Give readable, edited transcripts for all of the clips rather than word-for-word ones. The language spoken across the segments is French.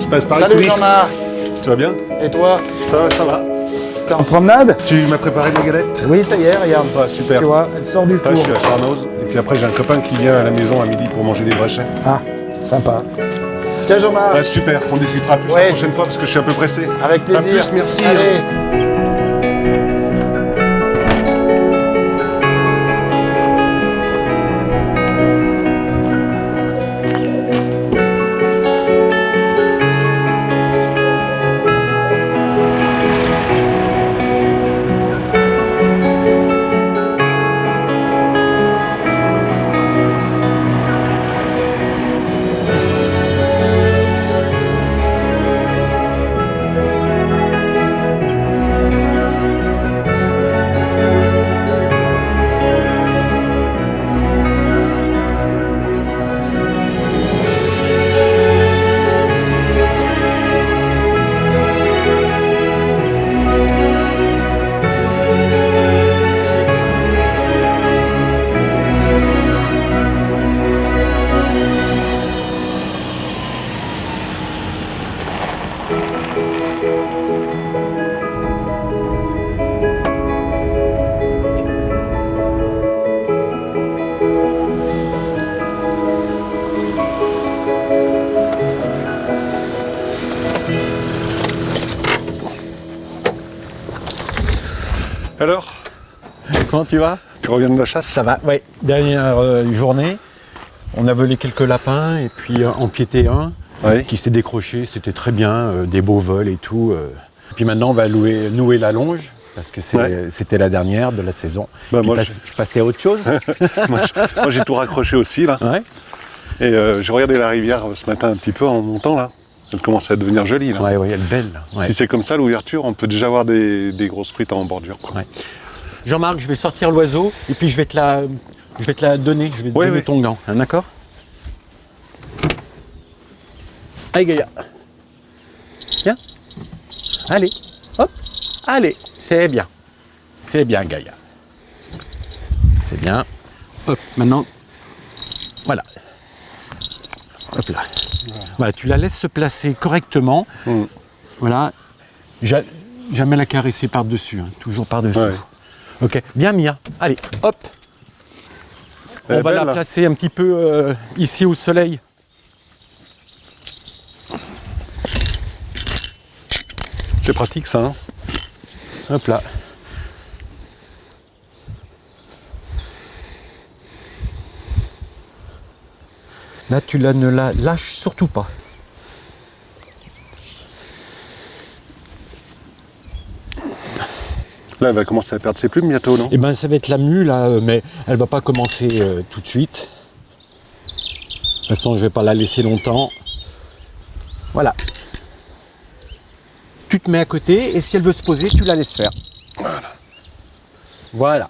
Je passe par Salut les coulisses. Jean-Marc. Tu vas bien? Et toi? Ça va. T'es en promenade? Tu m'as préparé de la galette? Oui, ça y est, regarde. Ouais, super. Tu vois, elle sort du Là, je four. suis à Charnoz. Et puis après, j'ai un copain qui vient à la maison à midi pour manger des brachets. Ah, sympa. Tiens Jean-Marc. Ouais, super. On discutera plus Ouais. la prochaine fois parce que je suis un peu pressé. Avec plaisir. À plus, merci. Allez. Alors, Comment tu vas? tu reviens de la chasse? Ça va, oui. Dernière journée, on a volé quelques lapins et puis empiété un Oui. qui s'est décroché, c'était très bien, des beaux vols et tout. Puis maintenant on va nouer la longe parce que c'était la dernière de la saison. Bah, Puis moi, je passais à autre chose. moi, j'ai tout raccroché aussi, là. Ouais, Et j'ai regardé la rivière ce matin un petit peu en montant, là. Elle commence à devenir jolie, là. ouais, elle est belle. Ouais. Si c'est comme ça, l'ouverture, on peut déjà avoir des grosses truites en bordure, quoi. Ouais. Jean-Marc, je vais sortir l'oiseau et puis je vais te la donner. Je vais te donner oui. ton gant, hein, d'accord? Allez Gaïa. Viens. Allez. Hop. Allez. C'est bien. C'est bien Gaïa. C'est bien. Hop. Maintenant. Voilà. Hop là. Voilà, tu la laisses se placer correctement. Voilà. Jamais la caresser par-dessus. Hein. Toujours par-dessus. Ouais. Ok. Bien Mia. Allez. Hop. Elle On est va belle, la là. placer un petit peu ici au soleil. C'est pratique, ça, hein? Hop là. Là, ne la lâches surtout pas. Là, elle va commencer à perdre ses plumes bientôt, non? Eh ben, ça va être la mue là, mais elle va pas commencer tout de suite. De toute façon, je vais pas la laisser longtemps. Voilà. Tu te mets à côté et si elle veut se poser, tu la laisses faire. Voilà.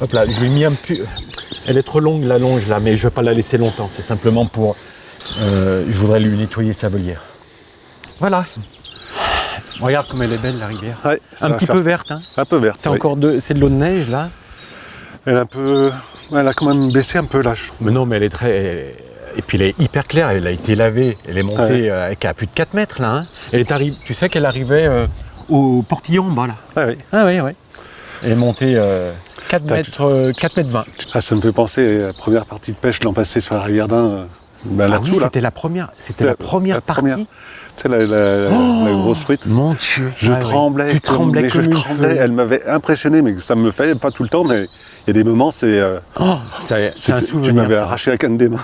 Hop là, je lui ai mis un peu. Elle est trop longue la longe là, mais je vais pas la laisser longtemps. C'est simplement pour. Je voudrais lui nettoyer sa volière. Voilà. Regarde comme elle est belle la rivière. Ouais, ça un va petit faire- peu verte. Hein. Un peu verte. C'est oui. encore c'est de l'eau de neige là. Elle est un peu... Elle a quand même baissé un peu, là, je trouve. Mais non, mais et puis elle est hyper claire, elle a été lavée, elle est montée avec à plus de 4 mètres là. Hein. Tu sais qu'elle arrivait au portillon en bas là. Ah oui. Ah oui, oui. Elle est montée 4 mètres 20. Ah, ça me fait penser à la première partie de pêche l'an passé sur la rivière d'Ain, Ah là-dessous, oui, là. c'était la première, première partie. Tu sais, la grosse truite. Mon Dieu. Je Ah oui. tremblais. Tu tremblais mais comme je une tremblais. feuille. Elle m'avait impressionné, mais ça me fait pas tout le temps, mais il y a des moments, c'est... Oh, c'est un souvenir. Tu m'avais ça. arraché la canne des mains.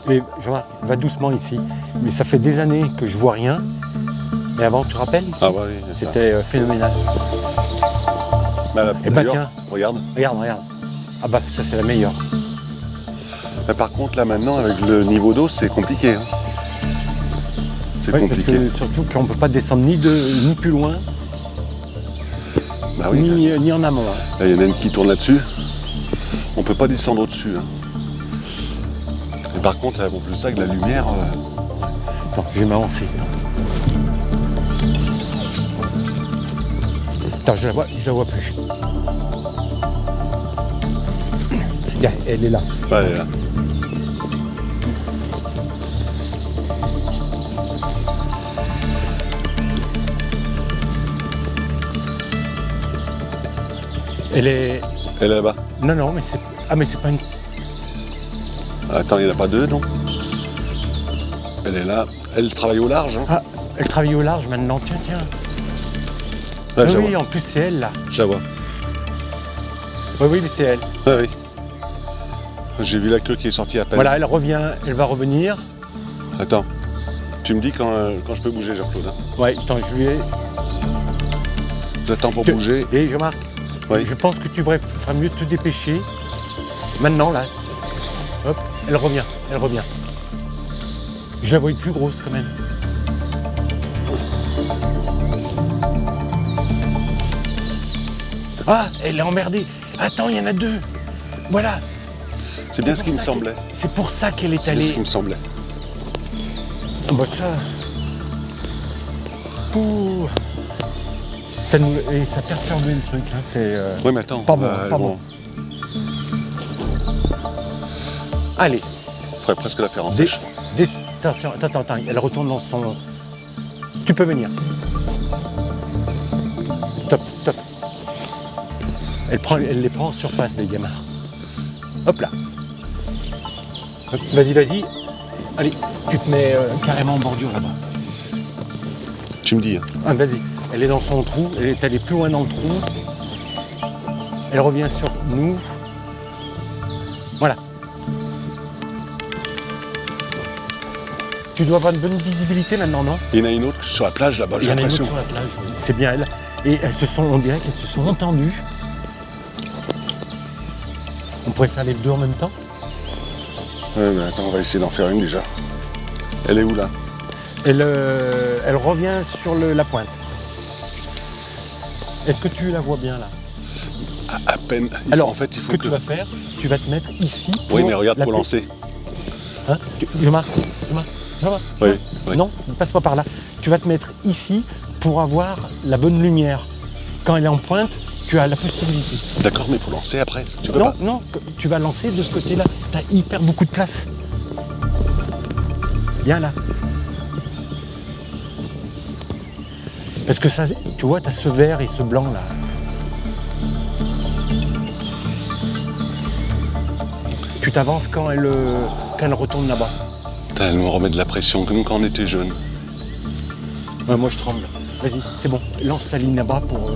Et Jean-Marc, va doucement ici. Mais ça fait des années que je vois rien. Mais avant, tu te rappelles ici Ah bah oui, c'est ça. C'était phénoménal. Bah, Eh bah, d'ailleurs, tiens. regarde. Regarde. Ah bah ça c'est la meilleure. Mais par contre, là, maintenant, avec le niveau d'eau, c'est compliqué. Hein. C'est Ouais, parce compliqué. que surtout qu'on ne peut pas descendre ni plus loin, Bah oui. ni en amont. Hein. Là, il y en a une qui tourne là-dessus. On peut pas descendre au-dessus. Hein. Et par contre, en plus de ça, avec la lumière, Attends, je vais m'avancer. Attends, je la vois plus. Regarde, elle est là. ouais, elle est là. Elle est... Elle est là-bas. Non, mais c'est... Ah, mais c'est pas une... Attends, il n'y en a pas deux, non? Elle est là. Elle travaille au large, hein? Ah, elle travaille au large maintenant. Tiens. Ouais, Ah je la oui, vois. en plus c'est elle là. Je la vois. Oui, c'est elle. Ouais, oui. J'ai vu la queue qui est sortie à peine. Voilà, elle va revenir. Attends. Tu me dis quand je peux bouger, Jean-Claude, hein? Ouais, attends, je lui ai... J'attends pour bouger. Et Jean-Marc, Oui. je pense que tu feras mieux de te dépêcher. Maintenant, là. Hop, elle revient. Je la voyais plus grosse quand même. Ah, elle est emmerdée. Attends, il y en a deux. Voilà. C'est bien ce qui me pour ça semblait. C'est pour ça qu'elle est C'est bien allée. ce qui me semblait. Ah bah ça. Pouh. Ça perturbait le truc. Hein. C'est. Oui, mais attends. Pas bon, pas bon. Allez. Faudrait presque la faire en sèche. Attention, attends. Elle retourne dans son. Tu peux venir. Stop. Elle les prend en surface, les gamins. Hop là. Hop, vas-y. Allez, tu te mets carrément en bordure là-bas. Tu me dis, hein. Ah, vas-y. Elle est dans son trou. Elle est allée plus loin dans le trou. Elle revient sur nous. Voilà. Tu dois avoir une bonne visibilité maintenant, non? Il y en a une autre sur la plage là-bas, j'ai Il y en a une l'impression. autre sur la plage. Oui. C'est bien elle. Et on dirait qu'elles se sont entendues. On pourrait faire les deux en même temps? Ouais, mais attends, on va essayer d'en faire une déjà. Elle est où là? Elle revient sur la pointe. Est-ce que tu la vois bien là? À peine. Alors, en fait, il ce faut que tu vas faire, tu vas te mettre ici. Oui, mais regarde pour la- lancer. Hein? Jean-Marc. Oui, oui. Non, ne passe pas par là. Tu vas te mettre ici pour avoir la bonne lumière. Quand elle est en pointe, tu as la possibilité. D'accord, mais pour lancer après, tu peux Non, pas. non, tu vas lancer de ce côté-là. Tu as hyper beaucoup de place. Viens là. Parce que ça, tu vois, tu as ce vert et ce blanc là. Tu t'avances quand elle retourne là-bas. Putain, elle me remet de la pression, comme quand on était jeune. Ouais, moi je tremble. Vas-y, c'est bon. Lance ta ligne là-bas pour...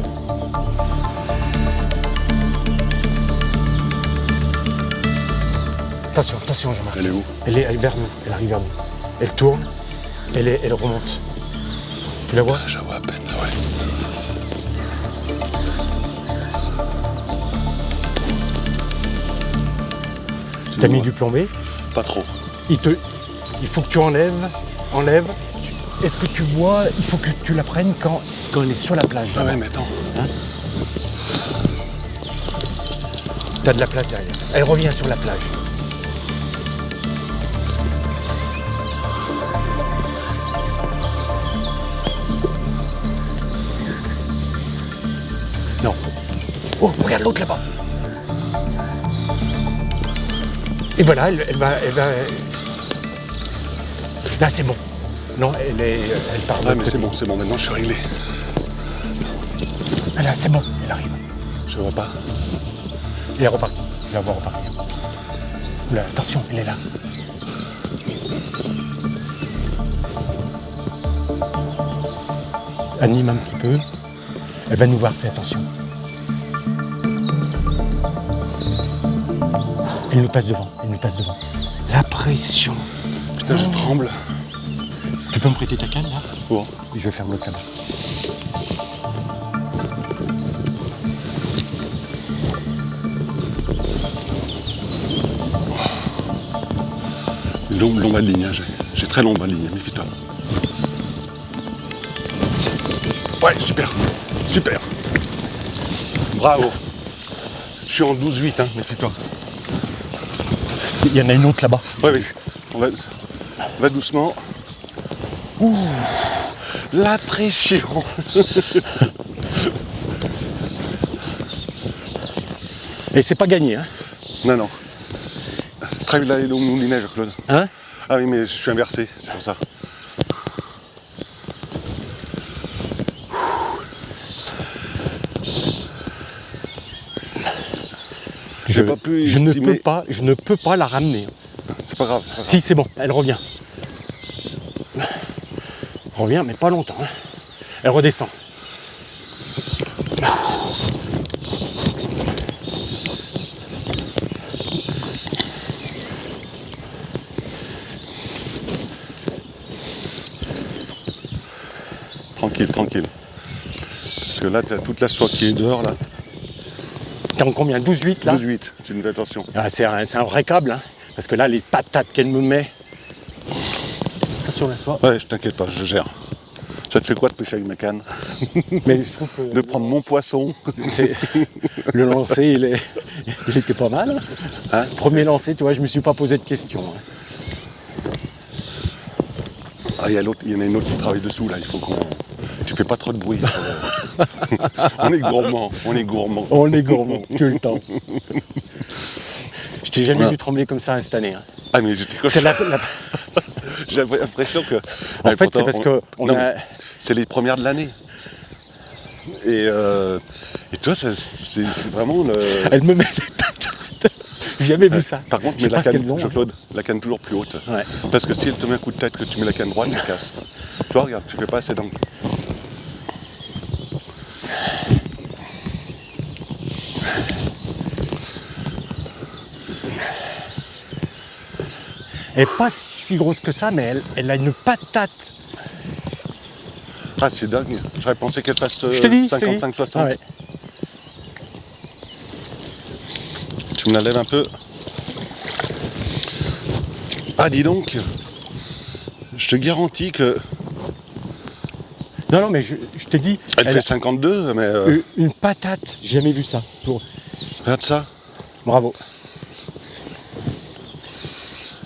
Attention Jean-Marc. Elle est où? Elle est vers nous, elle arrive vers nous. Elle tourne, elle remonte. Tu la vois? Je la vois à peine, là, ouais. T'as mis du plombé. Pas trop. Il faut que tu enlèves. Est-ce que tu vois? Il faut que tu la prennes quand elle est sur la plage. Ah ouais, mais attends. T'as de la place derrière. Elle revient sur la plage. Non. Oh, regarde l'autre là-bas. Et voilà, elle va. Là, c'est bon. Non, elle part de Ah, l'autre mais c'est côté. bon, maintenant je suis réglé. Ah là, c'est bon, elle arrive. Je vois pas. Elle est repartie. Je la vois repartir. Oula, attention, elle est là. Anime un petit peu. Elle va nous voir, fais attention. Elle nous passe devant. La pression. Putain, je tremble. Tu peux me prêter ta canne là? Bon. Je vais faire l'autre canne. Long bas de ligne, hein. J'ai très long bas de ligne, méfie-toi. Ouais, super. Bravo. Je suis en 12-8, hein, méfie-toi. Il y en a une autre là-bas. Oui. On va doucement. Ouh, la pression. Et c'est pas gagné, hein. Non, non. Très bien, les neiges, Claude. Hein? Ah oui, mais je suis inversé, c'est pour ça. J'ai pas pu je estimer- ne peux pas la ramener. C'est pas grave. Si, c'est bon, elle revient. Elle revient, mais pas longtemps, hein. Elle redescend. Tranquille, tranquille. Parce que là, tu as toute la soie qui est dehors, là. T'es en combien? 12,8 là? 12-8, tu me fais attention. Ah, c'est un vrai câble, hein. Parce que là, les patates qu'elle me met. Attention la soie. Ouais, je t'inquiète pas, je gère. Ça te fait quoi de pêcher avec ma canne? Mais je trouve que De prendre mon poisson? le lancer, il était pas mal. Hein? Premier lancer, tu vois, je me suis pas posé de questions, hein. Ah, il y en a une autre qui travaille dessous, là. Il faut qu'on... Tu fais pas trop de bruit. On est gourmand, on est gourmand. On est gourmand, tout le temps. Je t'ai jamais vu trembler comme ça cette année, hein. Ah, mais j'étais comme C'est ça. la- J'avais l'impression que... En Ouais, fait, pourtant, c'est parce que on non, a... mais c'est les premières de l'année. Et toi, c'est vraiment le... Elle me met des patates. J'ai jamais vu ça. Par contre, je sais mets pas la ce canne, qu'elles ont. Jean-Claude, la canne toujours plus haute. Ouais. Parce que si elle te met un coup de tête, que tu mets la canne droite, ça casse. Toi, regarde, tu fais pas assez d'angle. Elle est pas si grosse que ça, mais elle a une patate. Ah, c'est dingue. J'aurais pensé qu'elle fasse Je te dis, 55-60. Ah ouais. Tu me la lèves un peu. Ah, dis donc. Je te garantis que... Non, mais je t'ai dit, Elle fait a 52, mais... une patate. J'ai jamais vu ça. Regarde ça. Bravo.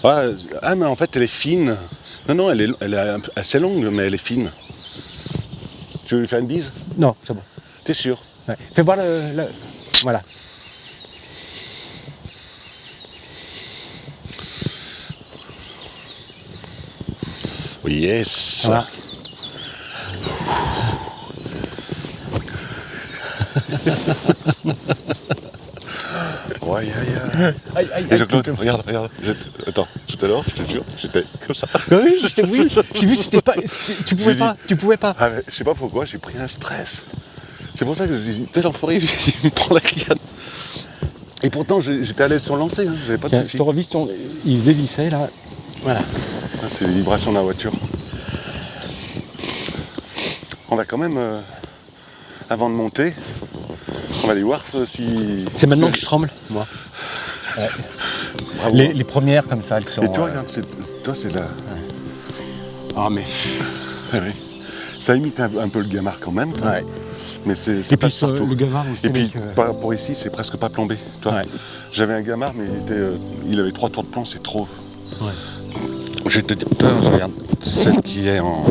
Ouais, ah, mais en fait, elle est fine. Non, elle est assez longue, mais elle est fine. Tu veux lui faire une bise? Non, c'est bon. T'es sûr? Ouais. Fais voir Voilà. Yes. Voilà. Ouais, Aïe, aïe, Et aïe. Jean-Claude, regarde. Attends, tout à l'heure, je te jure, j'étais comme ça. Oui, je t'ai vu, c'était pas. Tu pouvais J'ai pas, tu pouvais pas. Ah, mais je sais pas pourquoi, j'ai pris un stress. C'est pour ça que j'ai dit, tel enfoiré, il me prend la canne. Et pourtant, j'étais à l'aise sur le lancer, hein, j'avais pas de Tiens, je soucis. te revis il se dévissait là. Voilà. Ah, c'est les vibrations de la voiture. On va quand même, avant de monter, on va aller voir si... C'est maintenant que je tremble, moi. Ouais. Bravo. Les premières comme ça, elles sont. Et toi, regarde, toi, c'est la... Ah, mais. Ah oui. Ça imite un peu le gamard quand même, toi. Ouais. Mais c'est Et puis passe partout. le gavard aussi. Et puis, avec, par rapport ici, c'est presque pas plombé. Toi. Ouais. J'avais un gamard, mais il avait 3 tours de plomb, c'est trop. Ouais. Je vais te dire, toi, regarde, celle qui est en...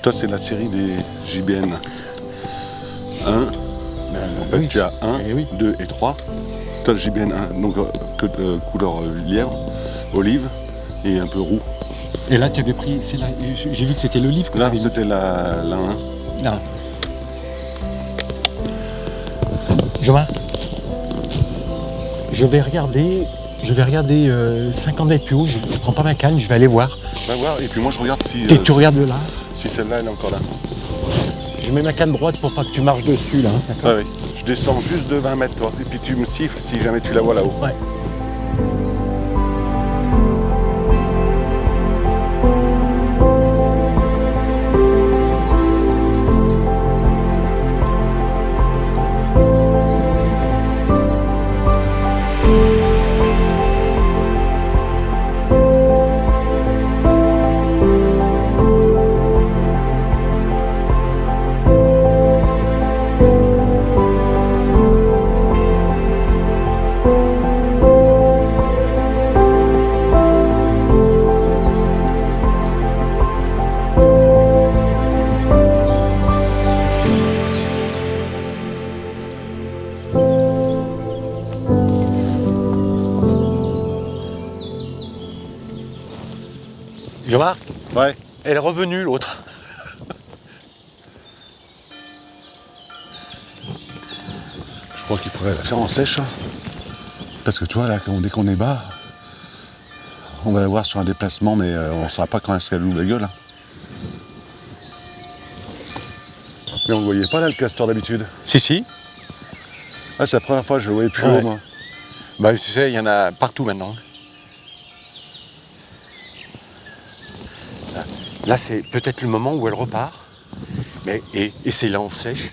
Toi, c'est la série des JBN. 1, en fait, oui. tu as 1, Eh oui. 2 et 3. Toi, le JBN 1, donc couleur lièvre, olive et un peu roux. Et là, tu avais pris. J'ai vu que c'était le livre que tu Là, avais mis. c'était la 1. Là. Jomain, je vais regarder 50 mètres plus haut. Je prends pas ma canne, je vais aller voir. Va voir, et puis moi, je regarde si, Et tu regardes là. si celle-là, elle est encore là. Je mets ma canne droite pour pas que tu marches dessus là. D'accord. Ah oui, je descends juste de 20 mètres, toi, et puis tu me siffles si jamais tu la vois là-haut. Ouais. Jean-Marc, Ouais. elle est revenue l'autre. Je crois qu'il faudrait la faire en sèche. Hein. Parce que tu vois, là, dès qu'on est bas, on va la voir sur un déplacement, mais on ne saura pas quand est-ce qu'elle ouvre la gueule. Hein. Mais on ne voyait pas là le castor d'habitude. Si. Ah, c'est la première fois que je le voyais plus Ouais. haut, moi. Bah tu sais, il y en a partout maintenant. Là, c'est peut-être le moment où elle repart. Mais, et c'est là en sèche.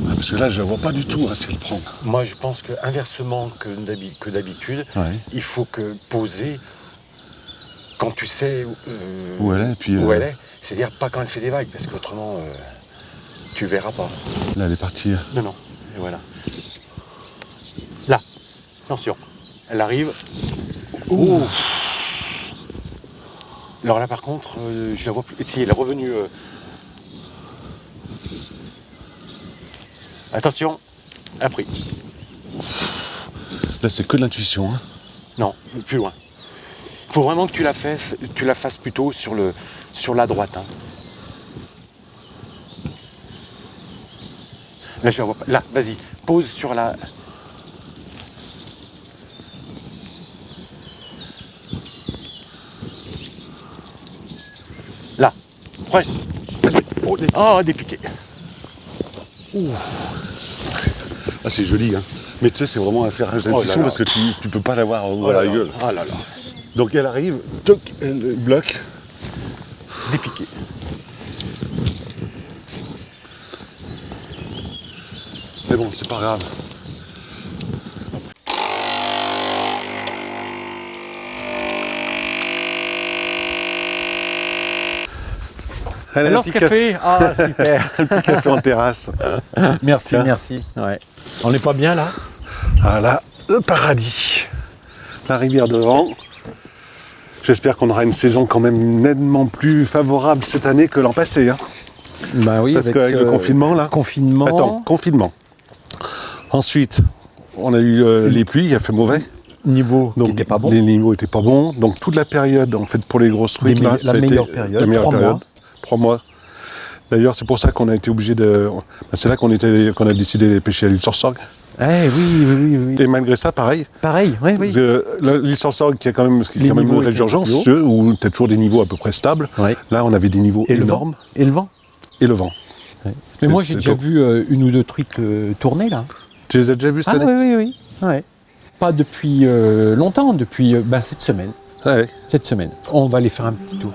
Ah, parce que là, je la vois pas du tout, hein, si elle prend. Moi, je pense que inversement que d'habitude, Ouais. il faut que poser quand tu sais Où elle est, et puis, où elle est. C'est-à-dire pas quand elle fait des vagues, parce qu'autrement, tu verras pas. Là, elle est partie. Non, et voilà. Là, attention, elle arrive. Ouh. Alors là, par contre, je la vois plus. Si, elle est revenue. Attention, elle a pris. Là, c'est que de l'intuition. Hein. Non, plus loin. Il faut vraiment que tu la fasses plutôt sur la droite. Hein. Là, je la vois pas. Là, vas-y, pose sur la. Là, proche. Oh, dépiqué. Ah, c'est joli. Hein. Mais tu sais, c'est vraiment un ferrage d'intuition parce que tu peux pas l'avoir ouvert la gueule. Oh là là. Donc elle arrive, toc, elle bloque. Dépiqué. Mais bon, c'est pas grave. Elle a Alors, un ce petit qu'elle fait. Ah, super. un petit café en terrasse. Merci, Tiens. merci. Ouais. On n'est pas bien là? Voilà, le paradis. La rivière devant. J'espère qu'on aura une saison quand même nettement plus favorable cette année que l'an passé. Hein. Bah oui, Parce qu'avec le confinement, là. Confinement. Attends, confinement. Ensuite, on a eu les pluies, il a fait mauvais. Niveau Donc qui n'était pas bon. les niveaux étaient pas bons. Donc toute la période, en fait, pour les grosses trucs, là, ça a été meilleure période, la meilleure 3 période. mois. 3 mois. D'ailleurs, c'est pour ça qu'on a été obligé de. C'est là qu'on a décidé de pêcher à l'île sur Sorgue. Eh oui. Et malgré ça, pareil. Pareil, oui. L'île sur Sorgue, qui a quand même Les une niveaux résurgence, étaient plus où tu as toujours des niveaux à peu près stables. Ouais. Là, on avait des niveaux Et énormes. Et le vent. Et le vent. Ouais. Mais moi, j'ai déjà vu une ou deux truites tourner là. Tu les as déjà vus cette année? Oui. Ouais. Pas depuis longtemps, depuis cette semaine. Ouais. Cette semaine. On va aller faire un petit tour.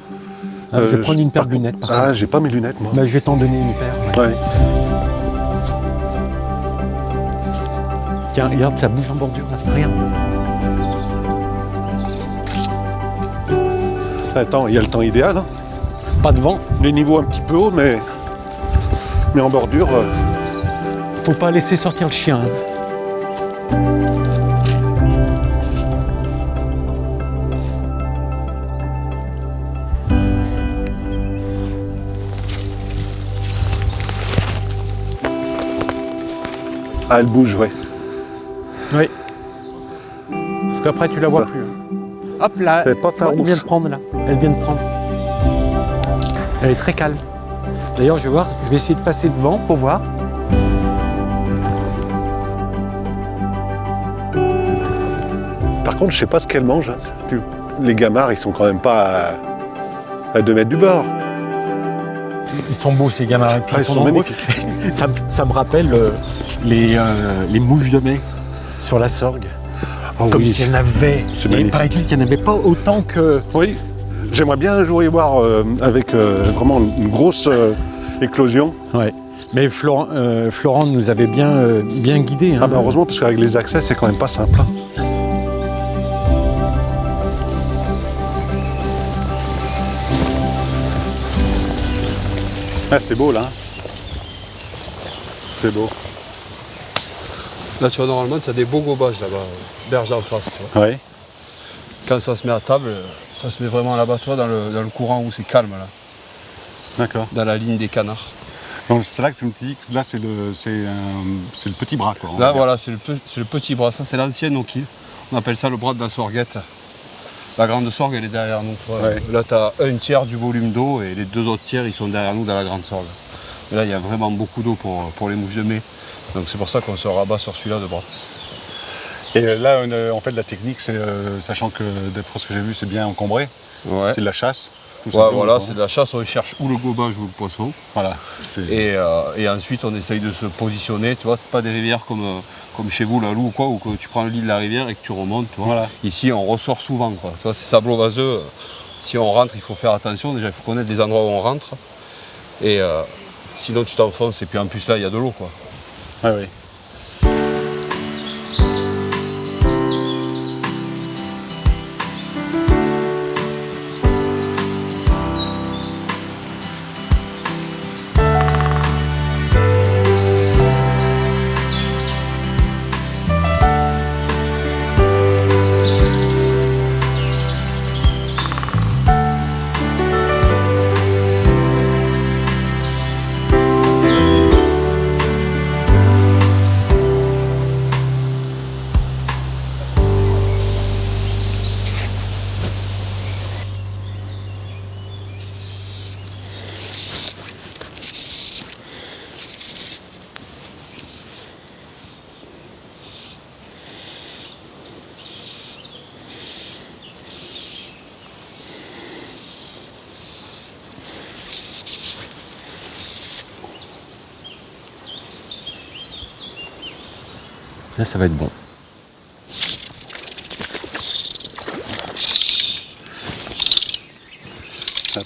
Je vais prendre une paire de lunettes par contre. J'ai pas mes lunettes, moi. Bah, je vais t'en donner une paire. Ouais. Ouais. Tiens, regarde, ça bouge en bordure là. Regarde. Attends, il y a le temps idéal. Hein. Pas de vent. Les niveaux un petit peu hauts, mais en bordure. Faut pas laisser sortir le chien. Ah, elle bouge, ouais. Oui. Parce qu'après, tu la vois plus. Hop là, Elle est pas farouche. elle vient de prendre là. Elle vient de prendre. Elle est très calme. D'ailleurs, je vais essayer de passer devant pour voir. Par contre, je sais pas ce qu'elle mange. Hein. Les gamards, ils sont quand même pas à 2 mètres du bord. Ils sont beaux ces gamins. Ils sont nombreux. magnifiques. ça me rappelle les mouches de mai sur la Sorgue. Oh, Comme oui. s'il y en avait. C'est Et magnifique. paraît-il qu'il n'y en avait pas autant que. Oui, j'aimerais bien un jour y voir avec vraiment une grosse éclosion. Ouais. Mais Florent nous avait bien guidés. Hein. Ah bah heureusement, parce qu'avec les accès, c'est quand même pas simple. Hein. Ah, c'est beau là. C'est beau. Là, tu vois, normalement, tu as des beaux gobages là-bas, berge en face. Tu vois. Ouais. Quand ça se met à table, ça se met vraiment là-bas, toi, dans le courant où c'est calme, là, D'accord. dans la ligne des canards. Donc c'est là que tu me dis que là c'est le petit bras quoi. Là, voilà, c'est le petit bras. Ça, c'est l'ancienne Oquille. On appelle ça le bras de la sorguette. La grande sorgue, elle est derrière nous. Toi. Ouais. Là, tu as un tiers du volume d'eau et les 2 autres tiers, ils sont derrière nous dans la grande sorgue. Et là, il y a vraiment beaucoup d'eau pour les mouches de mai. Donc c'est pour ça qu'on se rabat sur celui-là de bras. Et là, en fait, la technique, c'est, sachant que d'après ce que j'ai vu, c'est bien encombré, Ouais. c'est de la chasse. tout Ouais, simplement, voilà, quoi. c'est de la chasse, on cherche ou le gobage ou le poisson. Voilà. Et ensuite, on essaye de se positionner. Tu vois, c'est pas des rivières comme chez vous, la Loue ou quoi, où que tu prends le lit de la rivière et que tu remontes. Tu vois. Voilà. Ici, on ressort souvent. Quoi. Tu vois, c'est sablo-vaseux. Si on rentre, il faut faire attention. Déjà, il faut connaître les endroits où on rentre. Et sinon, tu t'enfonces. Et puis en plus, là, il y a de l'eau. Quoi. Ouais, oui. Là, ça va être bon.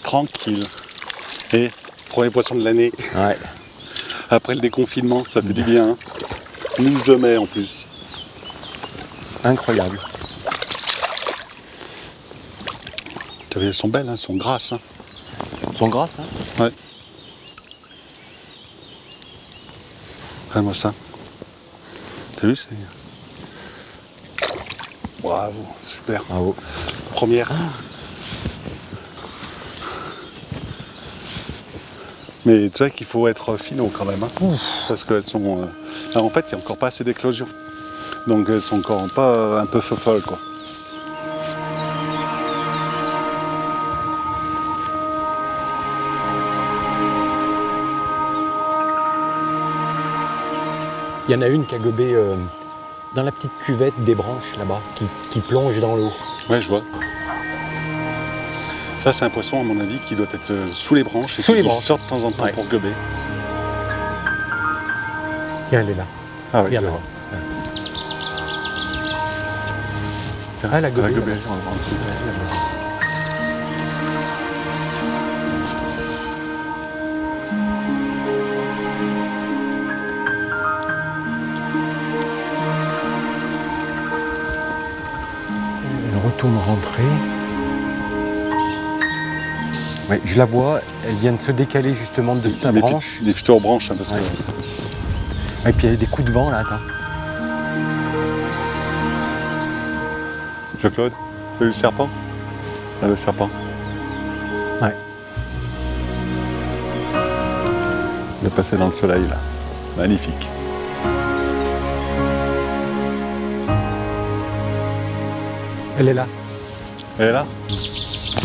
Tranquille. Et premier poisson de l'année. Ouais. Après le déconfinement, ça fait du bien. Hein. Mouche de mai en plus. Incroyable. T'as vu, elles sont belles, hein, elles sont grasses. Hein. Elles sont grasses, hein? Ouais. Regarde-moi ça. T'as vu, c'est... Bravo, super. Bravo. Première. Mais tu sais qu'il faut être finot quand même. Hein, parce qu'elles sont... alors, en fait, il n'y a encore pas assez d'éclosion. Donc elles sont encore pas un peu folles, quoi. Il y en a une qui a gobé dans la petite cuvette des branches là-bas, qui plonge dans l'eau. Ouais, je vois. Ça, c'est un poisson, à mon avis, qui doit être sous les branches et Sous les qui branches. sort de temps en temps Ouais. pour gober. Tiens, elle est là. Ah oui, Regarde. je vois. Tiens, Ah, elle a gobé, elle a gobé là-bas. en dessous. Elle retourne rentrer. Ouais, je la vois, elle vient de se décaler justement de ta branche. Les futures branches, hein, parce Ouais. que... Et puis il y a des coups de vent là, attends. Jean-Claude, tu as vu le serpent? Ah, le serpent. Ouais. Il est passé dans le soleil, là. Magnifique. Elle est là. Elle est là?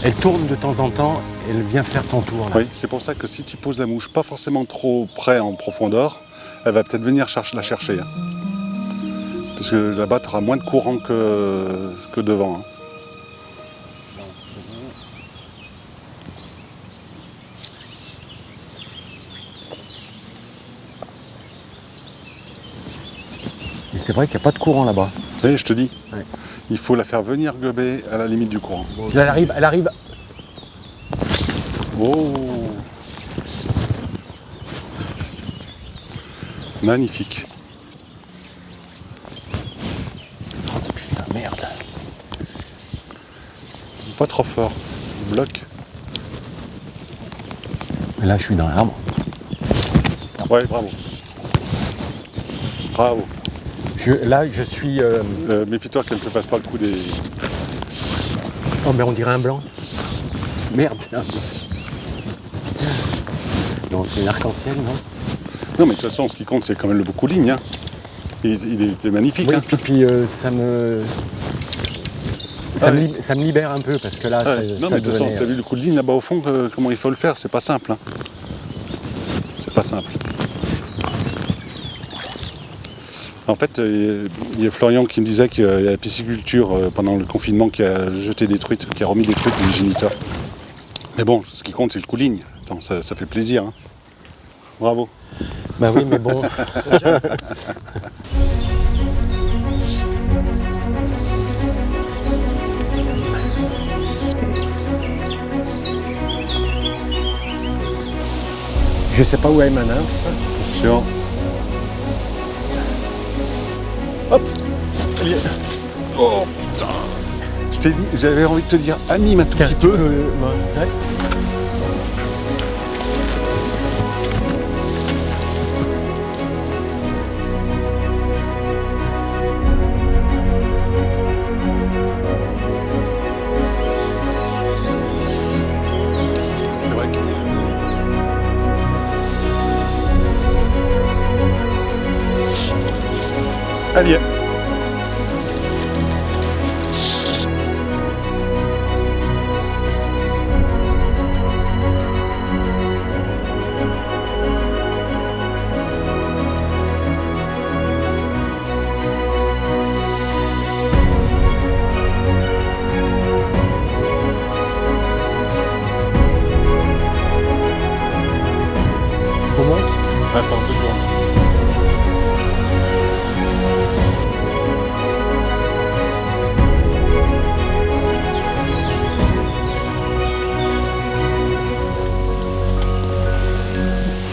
Elle tourne de temps en temps, elle vient faire son tour là. Oui, c'est pour ça que si tu poses la mouche pas forcément trop près en profondeur, elle va peut-être venir la chercher. Hein. Parce que là-bas, tu auras moins de courant que devant. Hein. Et c'est vrai qu'il n'y a pas de courant là-bas. Tu sais, je te dis, Ouais. il faut la faire venir gober à la limite du courant. Là, elle arrive. Oh! Magnifique. Putain, merde. Pas trop fort. Bloc. Et là, je suis dans l'arbre. Ouais, bravo. Bravo. Là, je suis... Méfie-toi qu'elle ne te fasse pas le coup des... Oh, mais on dirait un blanc. Merde. Non, c'est une arc-en-ciel, non? Non, mais de toute façon, ce qui compte, c'est quand même le boucouligne. Hein. Il était magnifique. Oui, Hein. puis ça me... ça me libère un peu parce que là, Ouais. Non, mais de toute façon, devenait, t'as vu le coup de ligne là-bas au fond, comment il faut le faire, c'est pas simple. Hein. C'est pas simple. En fait, il y a Florian qui me disait qu'il y a la pisciculture pendant le confinement qui a jeté des truites, qui a remis des truites des géniteurs. Mais bon, ce qui compte, c'est le coup de ligne. Attends, ça fait plaisir. Hein. Bravo. Bah oui, mais bon. Je sais pas où est ma nymphe. Attention. Hop. Allez. Oh putain. Je t'ai dit, j'avais envie de te dire anime un tout petit peu. Ouais. C'est vrai qu'il Allez. On monte. Attends 2 secondes.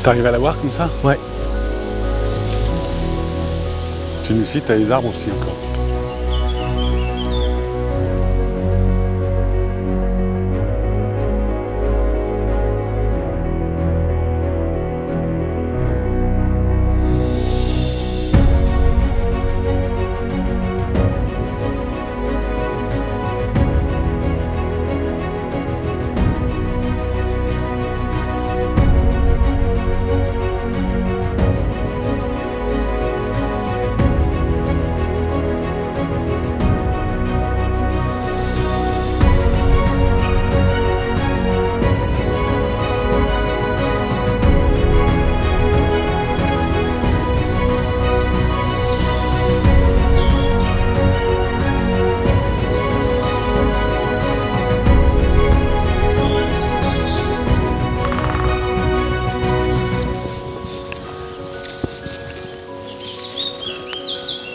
T'arrives à la voir comme ça? Ouais. Tu nous fies, t'as les arbres aussi encore.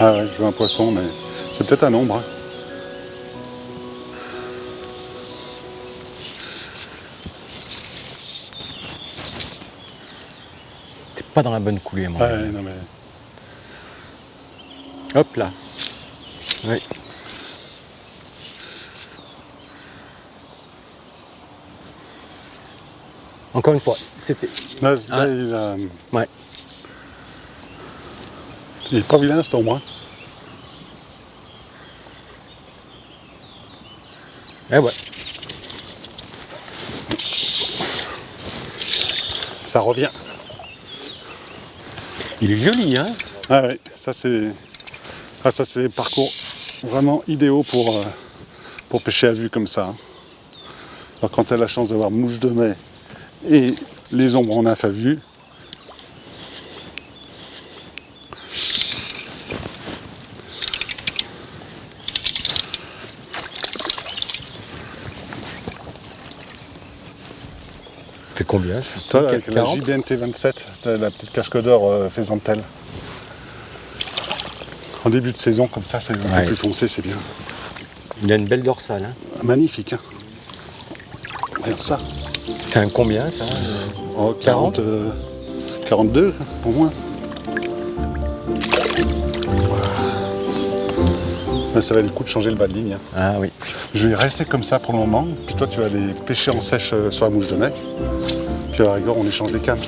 Ah ouais, je vois un poisson, mais c'est peut-être un ombre. Hein. T'es pas dans la bonne coulée, moi. Ouais, non mais. Hop là. Oui. Encore une fois, c'était. Là, Ah. Ouais. Il est pas vilain cet ombre. Hein. Eh ouais. Ça revient. Il est joli, hein. Ah ouais, ça c'est des parcours vraiment idéaux pour pêcher à vue comme ça. Hein. Alors quand tu as la chance d'avoir mouche de mai et les ombres en nymphe à vue, Fait combien celui-ci? toi avec la 40? JBNT 27, t'as la petite casque d'or faisantelle. En début de saison comme ça, c'est un peu Ouais. plus foncé, c'est bien. Il a une belle dorsale, hein. Magnifique. Hein. Regarde ça. C'est un combien ça? Oh, 40, 42 au moins. Là, ça valait le coup de changer le bas de ligne. Hein. Ah oui. Je vais rester comme ça pour le moment, puis toi tu vas aller pêcher en sèche sur la mouche de mai. Puis à la rigueur on échange les cannes.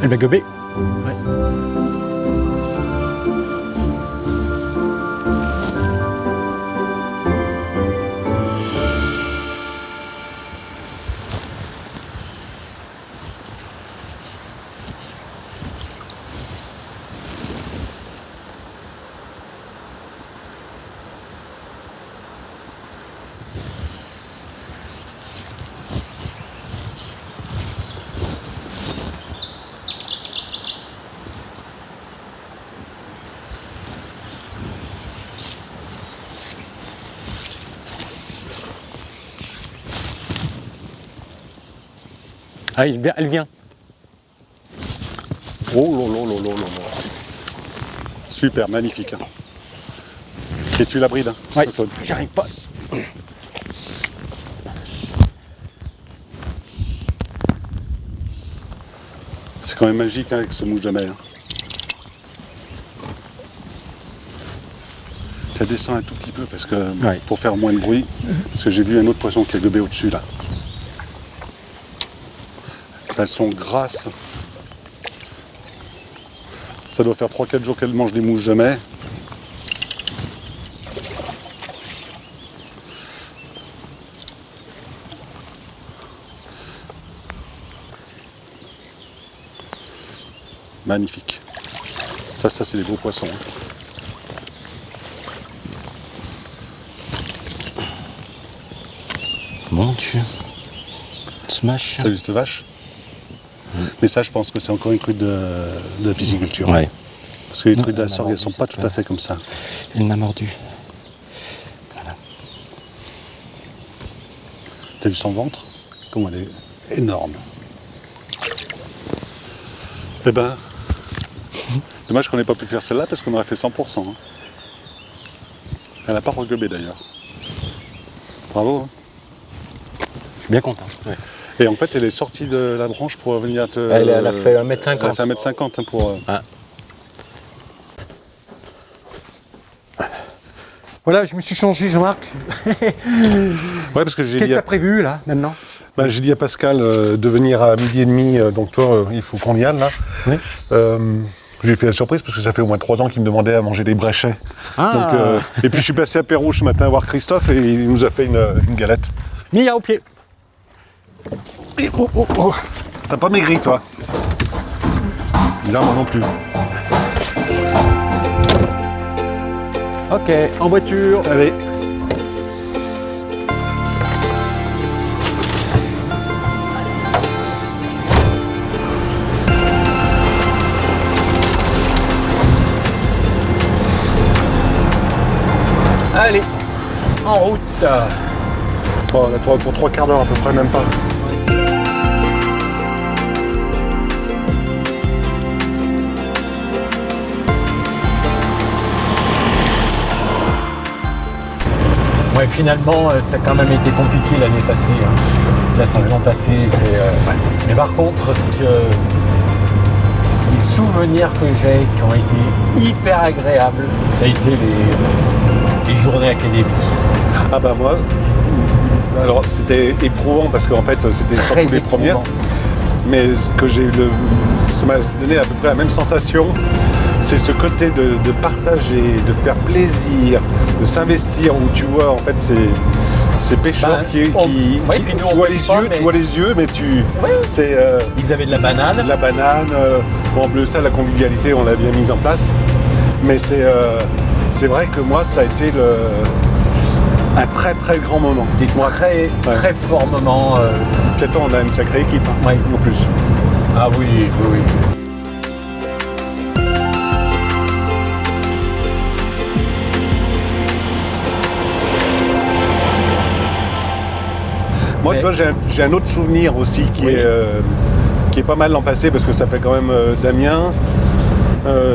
Elle va gober. Ah, elle vient. Oh là là là là là là. Super, magnifique. Hein. Et tu la brides, hein, Ouais, Claude. j'arrive pas. C'est quand même magique hein, avec ce mouche de mer. Tu descends un tout petit peu parce que Ouais. pour faire moins de bruit, parce que j'ai vu un autre poisson qui a gobé au-dessus là. Elles sont grasses. Ça doit faire 3-4 jours qu'elles mangent des mouches de mer. Magnifique. Ça c'est des beaux poissons. Hein. Mon Dieu. Smash. Ça juste vache. Mais ça, je pense que c'est encore une truc de pisciculture. Ouais. Parce que les Non, trucs de la elle m'a sorgue, elles mordu, sont pas cette tout à fait comme ça. Il m'a mordu. T'as vu son ventre? Comment elle est énorme. Eh ben, dommage qu'on n'ait pas pu faire celle-là parce qu'on aurait fait 100%. Hein. Elle n'a pas regobé d'ailleurs. Bravo. Hein. Je suis bien content. Ouais. Et en fait, elle est sortie de la branche pour venir te... Elle a fait 1m50. Elle a fait 1m50 hein, pour... Voilà, je me suis changé, Jean-Marc. Ouais, parce que j'ai Qu'est-ce dit, que tu as prévu, là, maintenant? j'ai dit à Pascal de venir à 12h30, donc toi, il faut qu'on y aille là. Oui. J'ai fait la surprise parce que ça fait au moins 3 ans qu'il me demandait à manger des bréchets. Ah. Donc, et puis je suis passé à Pérouge ce matin voir Christophe et il nous a fait une galette. Mia au pied. Et oh. T'as pas maigri toi? Là, moi non plus. Ok, en voiture. Allez. Allez, en route. Bon, on a pour 3 quarts d'heure à peu près, même pas. Ouais, finalement, ça a quand même été compliqué l'année passée. Hein. La saison passée, c'est... Mais par contre, les souvenirs que j'ai qui ont été hyper agréables, ça a été les journées académiques. Ah bah moi, alors c'était éprouvant parce qu'en fait c'était Très surtout les premières. éprouvant. Mais ce que ça m'a donné à peu près la même sensation, c'est ce côté de partager, de faire plaisir, de s'investir où tu vois en fait ces pêcheurs qui puis nous, tu on vois pêche les pas, yeux, mais tu vois les yeux, mais c'est Ils avaient de la banane. la banane, bon bleu ça la convivialité on l'a bien mise en place, mais c'est vrai que moi ça a été un très très grand moment. Des Je me rappelle. très forts moments. Puis attends, on a une sacrée équipe hein, Ouais. en plus. Ah oui. Moi, Mais- toi, j'ai un autre souvenir aussi qui est pas mal l'an passé parce que ça fait quand même Damien.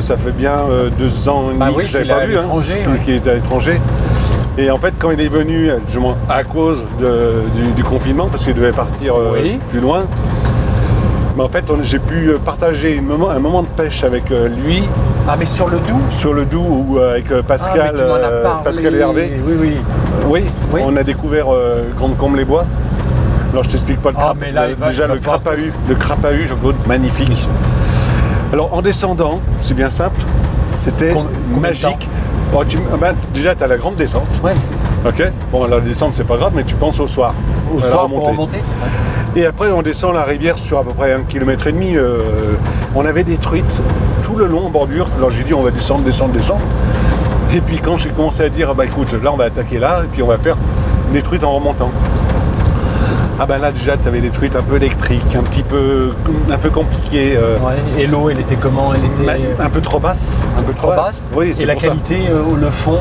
Ça fait bien 2 ans et demi Bah oui, que je l'avais qu'il est pas à vu, l'étranger, ouais. qui est à l'étranger. Et en fait, quand il est venu, à cause du confinement, parce qu'il devait partir Oui. plus loin, mais en fait, j'ai pu partager un moment de pêche avec lui Ah mais sur le Doubs. sur le Doubs ou avec Pascal, Ah, mais tu m'en as parlé. Pascal et Hervé. Oui. Oui, Oui. on a découvert Grande Combe-les-Bois. Alors je t'explique pas le Ah, crapahu. mais là, il va Déjà le falloir- crapahut, Jean-Claude, magnifique. Alors en descendant, c'est bien simple, c'était Combien de temps? magique. Bon, déjà, tu as la grande descente. Ouais, Ok. Bon, la descente, c'est pas grave, mais tu penses au soir. au à la soir pour remontée. remonter. Et après, on descend la rivière sur à peu près 1,5 km. On avait des truites tout le long en bordure. Alors j'ai dit, on va descendre. Et puis quand j'ai commencé à dire, bah écoute, là, on va attaquer là, et puis on va faire des truites en remontant. Ah ben là, déjà, tu avais des truites un peu électriques, un peu compliquées. Ouais. Et l'eau, elle était comment? Elle était Un peu trop basse. Un peu trop basse. Oui, c'est Et la pour ça. qualité, le fond,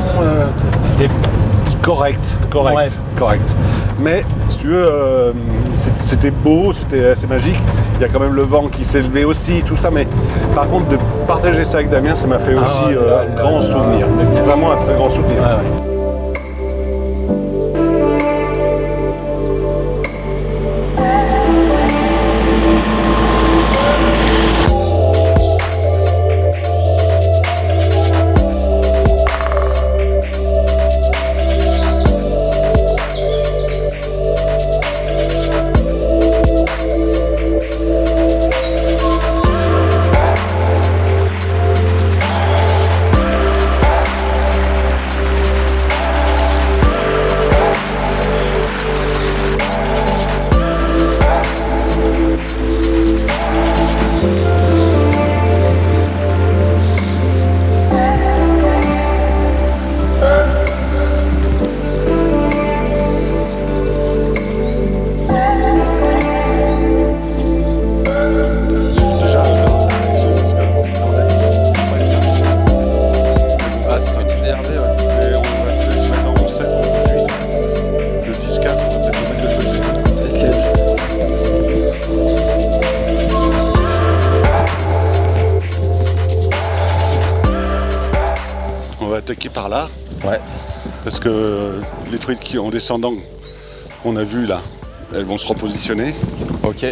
c'était... Correct. Ouais. Mais si tu veux, c'était beau, c'était assez magique. Il y a quand même le vent qui s'est levé aussi, tout ça. Mais par contre, de partager ça avec Damien, ça m'a fait aussi un grand souvenir. Vraiment un très grand souvenir. Ouais, ouais. Attaquer par là, Ouais. parce que les truites qui en descendant qu'on a vu là, elles vont se repositionner. Ok.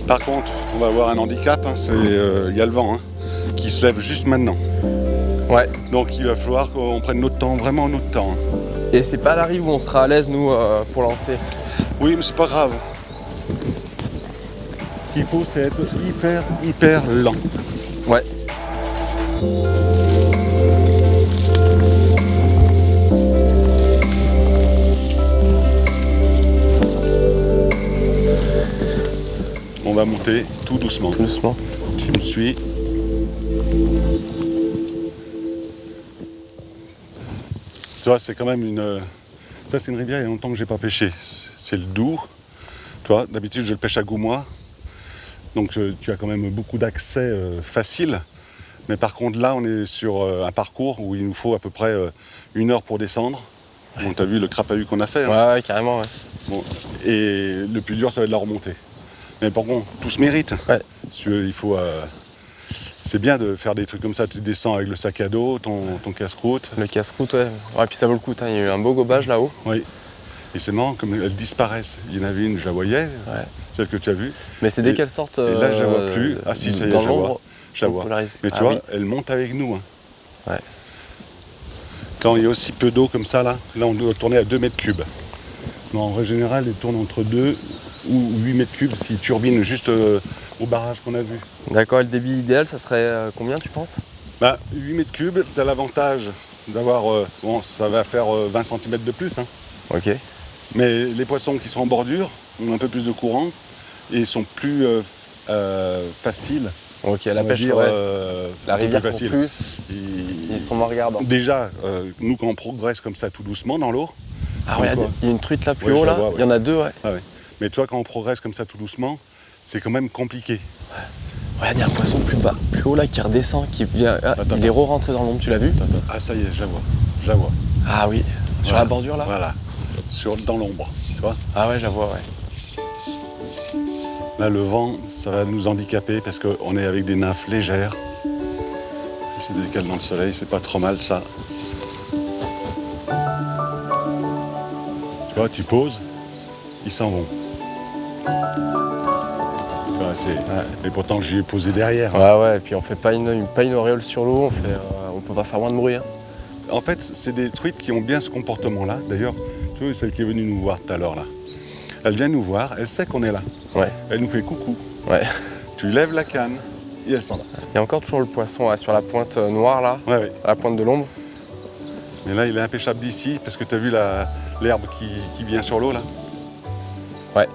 Par contre, on va avoir un handicap, hein, c'est y a le vent qui se lève juste maintenant. Ouais. Donc il va falloir qu'on prenne notre temps, vraiment notre temps. Et c'est pas à la rive où on sera à l'aise, nous, pour lancer. Oui, mais c'est pas grave. Ce qu'il faut, c'est être hyper lent. Ouais. On va monter tout doucement. Tout doucement. Tu me suis. Tu vois, c'est quand même une... Ça, c'est une rivière, il y a longtemps que j'ai pas pêché. C'est le Doubs. Tu vois, d'habitude, je le pêche à Goumois. Donc, tu as quand même beaucoup d'accès facile. Mais par contre, là, on est sur un parcours où il nous faut à peu près 1 heure pour descendre. Ouais. Bon, tu as vu le crapahut qu'on a fait. Hein. Ouais, carrément, ouais. Bon, et le plus dur, ça va être la remontée. Mais par contre, tout se mérite. Ouais. Il faut... c'est bien de faire des trucs comme ça. Tu descends avec le sac à dos, ton casse-croûte. Le casse-croûte, ouais. Ouais, puis ça vaut le coup. Il y a eu un beau gobage là-haut. Oui. Et c'est marrant, comme elles disparaissent. Il y en avait une, je la voyais, celle que tu as vue. Mais c'est dès qu'elles sortent. Et là, je la vois plus. Ah si, ça y est, dans je la vois. l'ombre. Je la vois. Mais tu vois, elle monte avec nous. Hein. Ouais. Quand il y a aussi peu d'eau comme ça, là on doit tourner à 2 mètres cubes. Mais en règle générale, elle tourne entre 2 ou 8 mètres cubes s'il turbine juste au barrage qu'on a vu. D'accord, et le débit idéal, ça serait combien, tu penses? 8 mètres cubes, tu as l'avantage d'avoir... bon, ça va faire 20 cm de plus. Hein. Ok. Mais les poissons qui sont en bordure ont un peu plus de courant et sont plus faciles. Ok, la pêche, dire, ouais. La rivière plus pour facile. plus. Ils sont moins regardants. Déjà, nous quand on progresse comme ça tout doucement dans l'eau... Ah regarde, il y a une truite là plus Ouais, haut je la là. vois, ouais. Il y en a 2, ouais. Ah ouais. Mais toi, quand on progresse comme ça tout doucement, c'est quand même compliqué. Regarde, il y a un poisson plus bas, plus haut là qui redescend, qui vient. Ah, il est re-rentré dans l'ombre, tu l'as vu? Ah ça y est, je la vois. Je la vois. Ah oui. Sur Voilà. la bordure là? Voilà. Dans l'ombre, tu vois. Ah ouais, je la vois, ouais. Là, le vent, ça va nous handicaper parce qu'on est avec des nymphes légères. C'est décalé dans le soleil, c'est pas trop mal ça. Tu vois, tu poses, ils s'en vont. Tu vois, Et pourtant, j'y ai posé derrière. Ouais, ouais, et puis on fait pas une auréole sur l'eau, on peut pas faire moins de bruit. Hein. En fait, c'est des truites qui ont bien ce comportement-là. D'ailleurs, tu vois, celle qui est venue nous voir tout à l'heure là. Elle vient nous voir, elle sait qu'on est là. Ouais. Elle nous fait coucou. Ouais. Tu lèves la canne et elle s'en va. Il y a encore toujours le poisson sur la pointe noire là, Ouais, ouais. à la pointe de l'ombre. Mais là, il est impêchable d'ici parce que tu as vu l'herbe qui vient sur l'eau là. Ouais.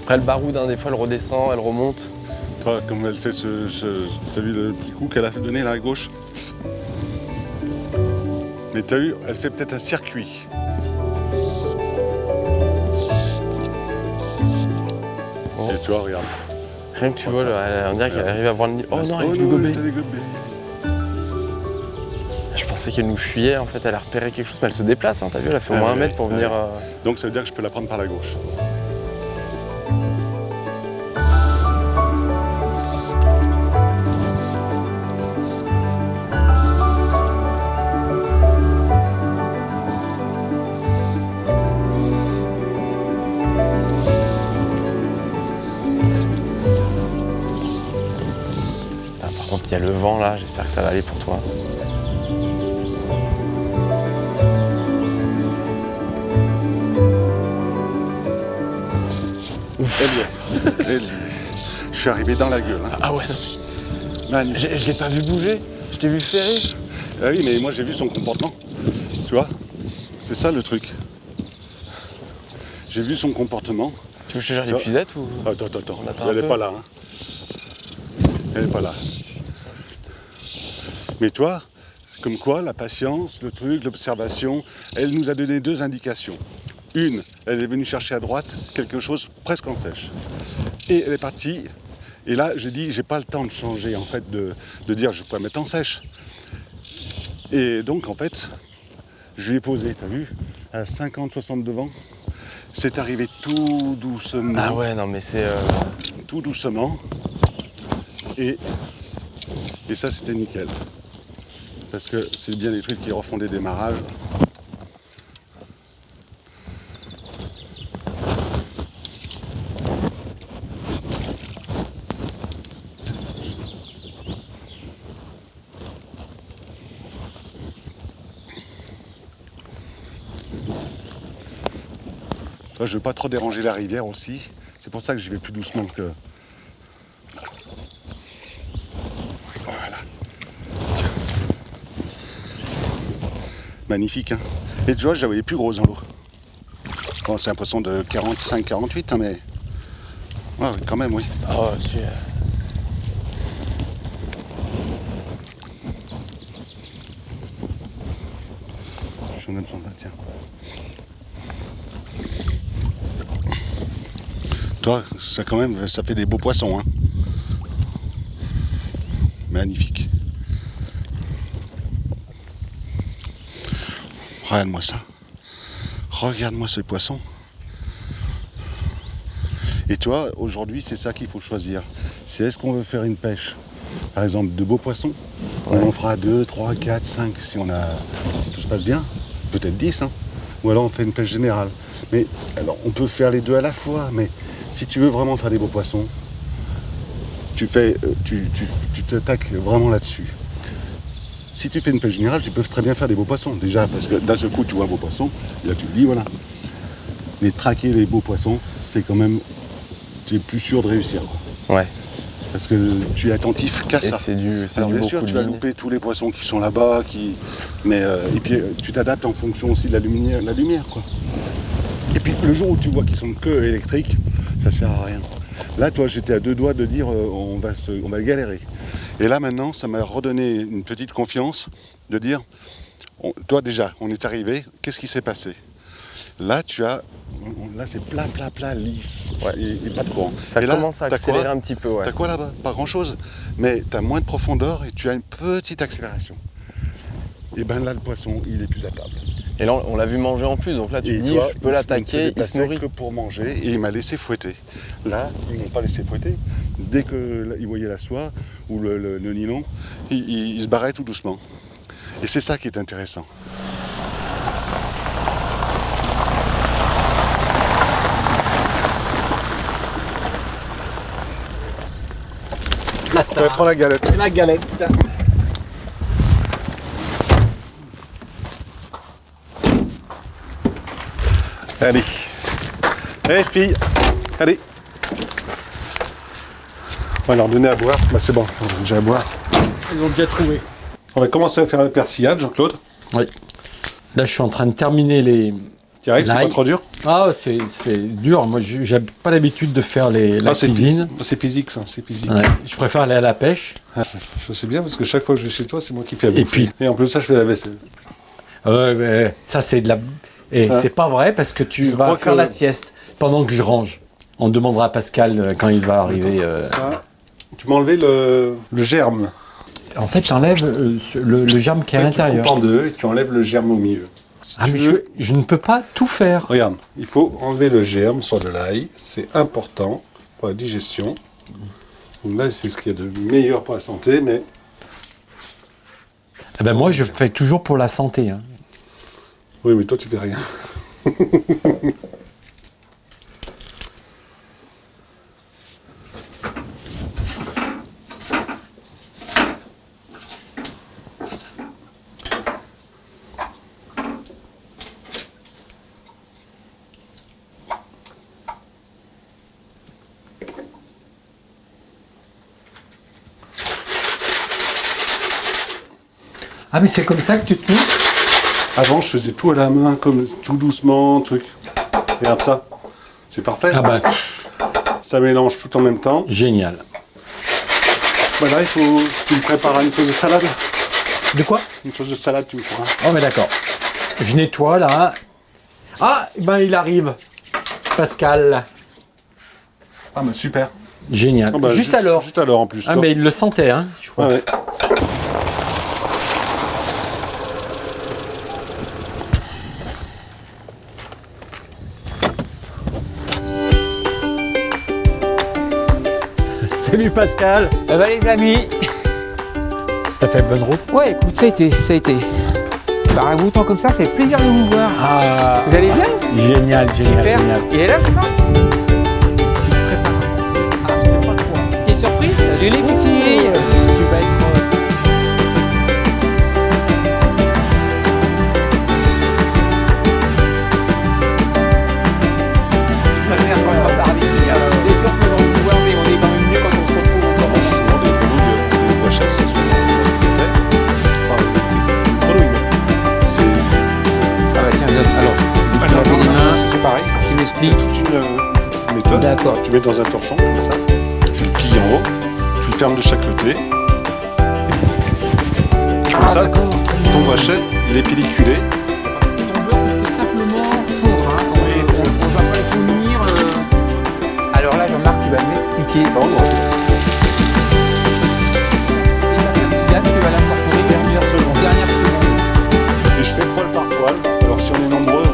Après le baroud, des fois elle redescend, elle remonte. Toi, comme elle fait t'as vu le petit coup qu'elle a donné là à gauche? Mais t'as vu, elle fait peut-être un circuit. Oh. Et tu vois, regarde. Rien que tu vois, on dirait qu'elle arrive à voir le nid. Oh non, elle est non, gobée. t'as des gobés. Je pensais qu'elle nous fuyait, en fait, elle a repéré quelque chose, mais elle se déplace, hein, t'as vu, elle a fait au moins un mètre pour venir. Donc ça veut dire que je peux la prendre par la gauche. Par contre, il y a le vent là, j'espère que ça va aller pour toi. Elle y est. Je suis arrivé dans la gueule. Hein. Ah ouais, non. Magnifique. Je l'ai pas vu bouger, je t'ai vu ferrer. Ah oui, mais moi j'ai vu son comportement. Tu vois? C'est ça le truc. J'ai vu son comportement. Tu veux que je te gère Ça- l'épuisette ou. Attends. On attend un Elle n'est peu. pas là. Hein. Elle n'est pas là. Mais toi, comme quoi, la patience, le truc, l'observation, elle nous a donné deux indications. Une, elle est venue chercher à droite quelque chose presque en sèche. Et elle est partie. Et là, j'ai dit, j'ai pas le temps de changer, en fait, de dire, je pourrais mettre en sèche. Et donc, en fait, je lui ai posé, t'as vu, à 50-60 devant. C'est arrivé tout doucement. Ah ouais, non mais c'est. Tout doucement. Et ça, c'était nickel. Parce que c'est bien des trucs qui refont des démarrages. Toi, je ne veux pas trop déranger la rivière aussi. C'est pour ça que j'y vais plus doucement que... Voilà. Tiens. Magnifique, hein. Et tu vois, je la voyais plus grosse dans l'eau. Bon, c'est un poisson de 45-48, hein, mais... Ouais, quand même, oui. Oh, si. Je même son tiens. Toi, ça quand même, ça fait des beaux poissons, hein. Magnifique. Regarde-moi ça. Regarde-moi ce poisson. Et toi, aujourd'hui, c'est ça qu'il faut choisir. C'est est-ce qu'on veut faire une pêche, par exemple, de beaux poissons. On en fera 2, 3, 4, 5 si tout se passe bien. Peut-être 10, hein. Ou alors on fait une pêche générale. Mais alors, on peut faire les deux à la fois, mais si tu veux vraiment faire des beaux poissons, tu t'attaques vraiment là-dessus. Si tu fais une pêche générale, tu peux très bien faire des beaux poissons. Déjà, parce que d'un seul coup, tu vois un beau poisson, et là tu te dis, voilà. Mais traquer les beaux poissons, c'est quand même... Tu es plus sûr de réussir, quoi. Ouais. Parce que tu es attentif qu'à Et ça. c'est du Alors bien beaucoup sûr, de tu vas ligne. louper tous les poissons qui sont là-bas, mais et puis tu t'adaptes en fonction aussi de la lumière, quoi. Et puis le jour où tu vois qu'ils sont que électriques, ça sert à rien. Là, toi, j'étais à 2 doigts de dire on va galérer. Et là maintenant, ça m'a redonné une petite confiance de dire, toi déjà, on est arrivé, qu'est-ce qui s'est passé? Là, là c'est plat, lisse, Ouais. et pas de courant. Ça Et là, commence à t'as accélérer quoi un petit peu, ouais. T'as quoi là-bas? Pas grand-chose, mais t'as moins de profondeur et tu as une petite accélération. Et ben là, le poisson, il est plus à table. Et là, on l'a vu manger en plus, donc là, tu Et te dis, toi, je peux il ne se l'attaquer, il se déplaçait nourrit. que pour manger et il m'a laissé fouetter. Là, ils m'ont pas laissé fouetter. Dès qu'il voyait la soie ou le nylon, il se barrait tout doucement. Et c'est ça qui est intéressant. On va prendre la galette. La galette. Allez. Allez, filles. Allez. On va leur donner à boire. Bah, c'est bon, on a déjà à boire. Ils ont déjà trouvé. On va commencer à faire la persillade, Jean-Claude. Oui. Là, je suis en train de terminer les. Tu arrives, c'est L'ail. pas trop dur? Ah, c'est dur. Moi, j'ai pas l'habitude de faire la c'est cuisine. C'est physique, ça. C'est physique. Ouais. Je préfère aller à la pêche. Ah, je sais bien, parce que chaque fois que je vais chez toi, c'est moi qui fais la Et bouffe. puis- Et en plus, ça, je fais la vaisselle. Mais ça, c'est de la. Et Hein. c'est pas vrai parce que tu crois vas faire que- la sieste pendant que je range. On demandera à Pascal quand il va arriver. Ça, tu m'as enlevé le germe. En fait, tu enlèves le germe qui est à Tu coupes l'intérieur. en deux et tu enlèves le germe au milieu. Si Ah, tu mais veux- je ne peux pas tout faire. Regarde, il faut enlever le germe sur de l'ail. C'est important pour la digestion. Donc là, c'est ce qu'il y a de meilleur pour la santé, mais Eh ben moi, je fais toujours pour la santé. Hein. oui, mais toi, tu fais rien. Ah, mais c'est comme ça que tu te mousses? Avant, je faisais tout à la main, comme tout doucement, truc. Regarde ça. C'est parfait. Ah bah, Ça mélange tout en même temps. génial. Voilà, il faut. Tu me prépares une sauce de salade. De quoi? Une sauce de salade, tu me feras. Oh, mais d'accord. Je nettoie là. Ah, ben il arrive. Pascal. Ah, bah super. Génial. Ah bah, juste alors. Juste alors en plus. Ah, toi. mais il le sentait, hein, je crois. Ah ouais. Salut Pascal. Ça va les amis? T'as fait bonne route? Ouais, écoute, ça a été, ça a été. Bah, un bouton comme ça fait plaisir de vous voir. Ah, Vous allez bien? génial, génial, Super. génial. Il est là, je crois? Ah, je sais pas quoi. T'es une surprise? Salut les filles! Tu vas être... Je préfère quand on parle ici. C'est sûr que dans le voir, mais on est quand même mieux quand on se retrouve. Des pois chasse, c'est souvent fait. Enfin, une grenouille, mais c'est. Ah bah tiens, alors, Attends, tu les mains, c'est pareil. tu m'expliques. C'est toute une méthode. D'accord. Tu mets dans un torchon comme ça. Tu le plies en haut. Tu le fermes de chaque côté. Comme ça, ton brochet, il est pelliculé. Ton beurre, il faut simplement fondre. Hein. Oui, parce que- On va pas le fournir. Alors là, Jean-Marc, tu vas m'expliquer. Ça rentre. Et la persillade, tu vas l'incorporer Dernière seconde. dernière seconde. Et je fais poil par poil. Alors si on est nombreux,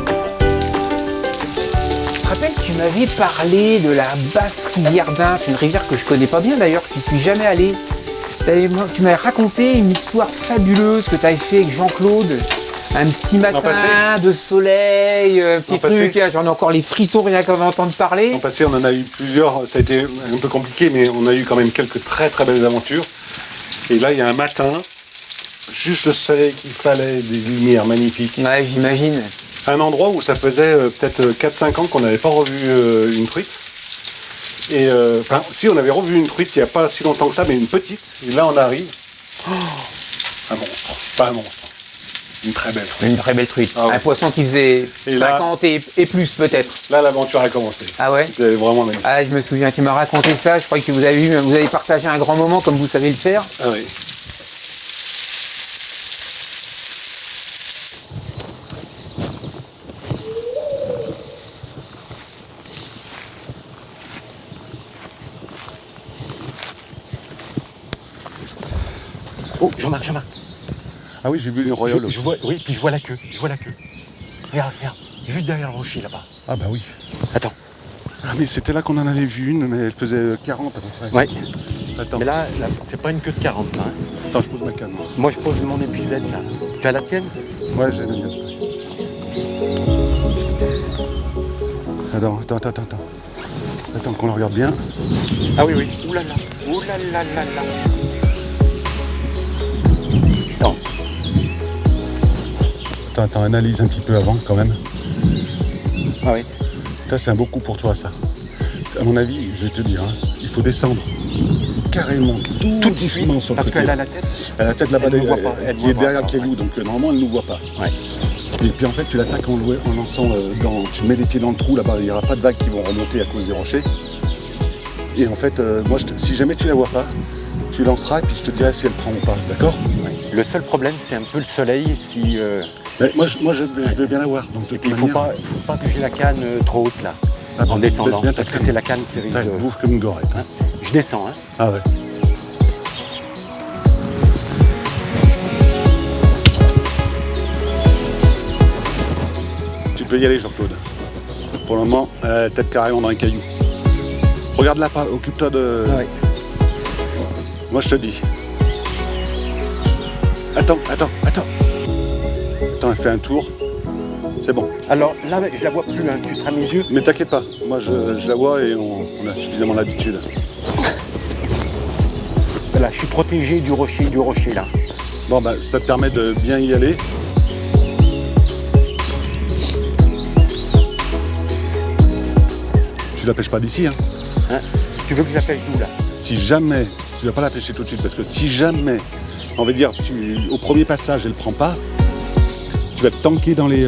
Je te rappelle, tu m'avais parlé de la basse rivière d'Ain. C'est une rivière que je connais pas bien d'ailleurs, je n'y suis jamais allé. Tu m'avais raconté une histoire fabuleuse que tu avais fait avec Jean-Claude. Un petit matin passé. de soleil, un petit L'an passé. truc, j'en ai encore les frissons rien qu'en entendre parler. l'an passé, on en a eu plusieurs. Ça a été un peu compliqué, mais on a eu quand même quelques très très belles aventures. Et là, il y a un matin, juste le soleil qu'il fallait, des lumières magnifiques. Ouais, j'imagine. Un endroit où ça faisait peut-être 4-5 ans qu'on n'avait pas revu une truite. Et enfin, si, on avait revu une truite il n'y a pas si longtemps que ça, mais une petite. Et là, on arrive. Oh, un monstre. Pas un monstre. Une très belle truite. Une très belle truite. Ah ouais. Un poisson qui faisait Et là- 50 et plus peut-être. Là, l'aventure a commencé. Ah ouais? C'était vraiment magnifique. Ah, je me souviens, tu m'as raconté ça. Je crois que vous avez partagé un grand moment comme vous savez le faire. Ah oui. Oh, Jean-Marc, Jean-Marc. Ah oui, j'ai vu les royaules. Je vois, oui, puis je vois la queue, je vois la queue. Regarde, regarde, juste derrière le rocher là-bas. Ah bah oui. Attends. Ah mais c'était là qu'on en avait vu une, mais elle faisait 40 à peu près. Ouais. Attends, Mais là, c'est pas une queue de 40, ça. Hein. attends, je pose ma canne. moi. Moi, je pose mon épuisette là. Tu as la tienne? Ouais, j'ai la mienne. Attends. Attends qu'on le regarde bien. Ah oui, oui. Ouh là là. Ouh là là là là. Non. Attends, analyse un petit peu avant quand même. Ah oui. Ça, c'est un beau coup pour toi, ça. À mon avis, je vais te dire, hein, il faut descendre carrément tout de suite, doucement sur le parce côté. qu'elle a la tête. Elle a la tête là-bas, Elle ne voit pas, elle qui ne est voit derrière pas, le caillou, donc normalement, elle ne nous voit pas. Ouais. Et puis en fait, tu l'attaques en lançant tu mets les pieds dans le trou là-bas, il n'y aura pas de vagues qui vont remonter à cause des rochers. Et en fait, si jamais tu la vois pas, tu lanceras et puis je te dirai si elle prend ou pas, d'accord? Le seul problème, c'est un peu le soleil. Si, Mais moi, je veux bien la voir. Donc, de toute il ne faut manière, pas que j'ai la canne trop haute là, Ah, en baisse descendant, bien ta parce que canne. c'est la canne qui risque Ouais, de... bouffe comme une gorette. Hein. Je descends, hein. Ah ouais. Tu peux y aller, Jean-Claude. Pour le moment, elle a la tête carrément dans les cailloux. Regarde-la pas, occupe-toi de... Ah ouais. Moi, je te dis. Attends. Attends, elle fait un tour. C'est bon. Alors là, je la vois plus, hein. Tu seras à mes yeux. Mais t'inquiète pas, moi je la vois et on a suffisamment l'habitude. Voilà, je suis protégé du rocher là. Bon bah ça te permet de bien y aller. Tu la pêches pas d'ici, hein. Hein. Tu veux que je la pêche d'où là? Si jamais, tu vas pas la pêcher tout de suite, parce que si jamais, on va dire, au premier passage elle prend pas, tu vas te tanker dans les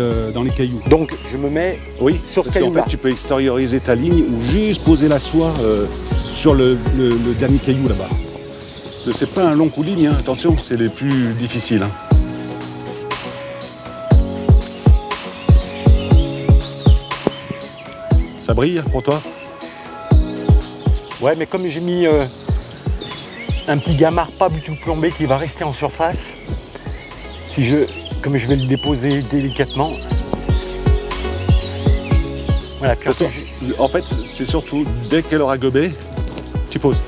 cailloux. Donc je me mets Oui, sur ce parce qu'en caillou-là. fait tu peux extérioriser ta ligne ou juste poser la soie sur le dernier caillou là-bas. C'est pas un long coup de ligne, hein. Attention, c'est les plus difficiles. Hein. Ça brille pour toi? Ouais, mais comme j'ai mis un petit gamard pas du tout plombé qui va rester en surface, comme je vais le déposer délicatement. Voilà, puis De toute façon, en fait, c'est surtout dès qu'elle aura gobé, tu poses.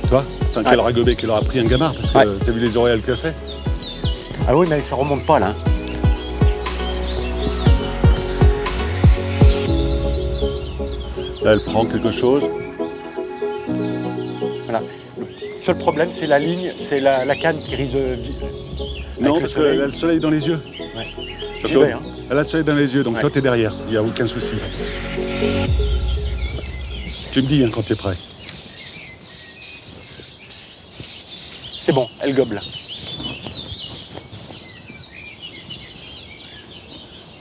Tu vois? Enfin, qu'elle aura gobé, qu'elle aura pris un gamard, parce que Ouais. t'as vu les auréoles qu'elle fait? Ah oui, mais ça remonte pas là. Hein. Là, elle prend quelque chose. Voilà. Le seul problème, c'est la ligne, c'est la canne qui risque de... Non, le parce soleil. qu'elle a le soleil dans les yeux. Ouais. Jean-Claude, J'y vais, hein. Elle a le soleil dans les yeux, donc Ouais. toi, t'es derrière. Il n'y a aucun souci. Tu me dis hein, quand t'es prêt. C'est bon, elle gobe là.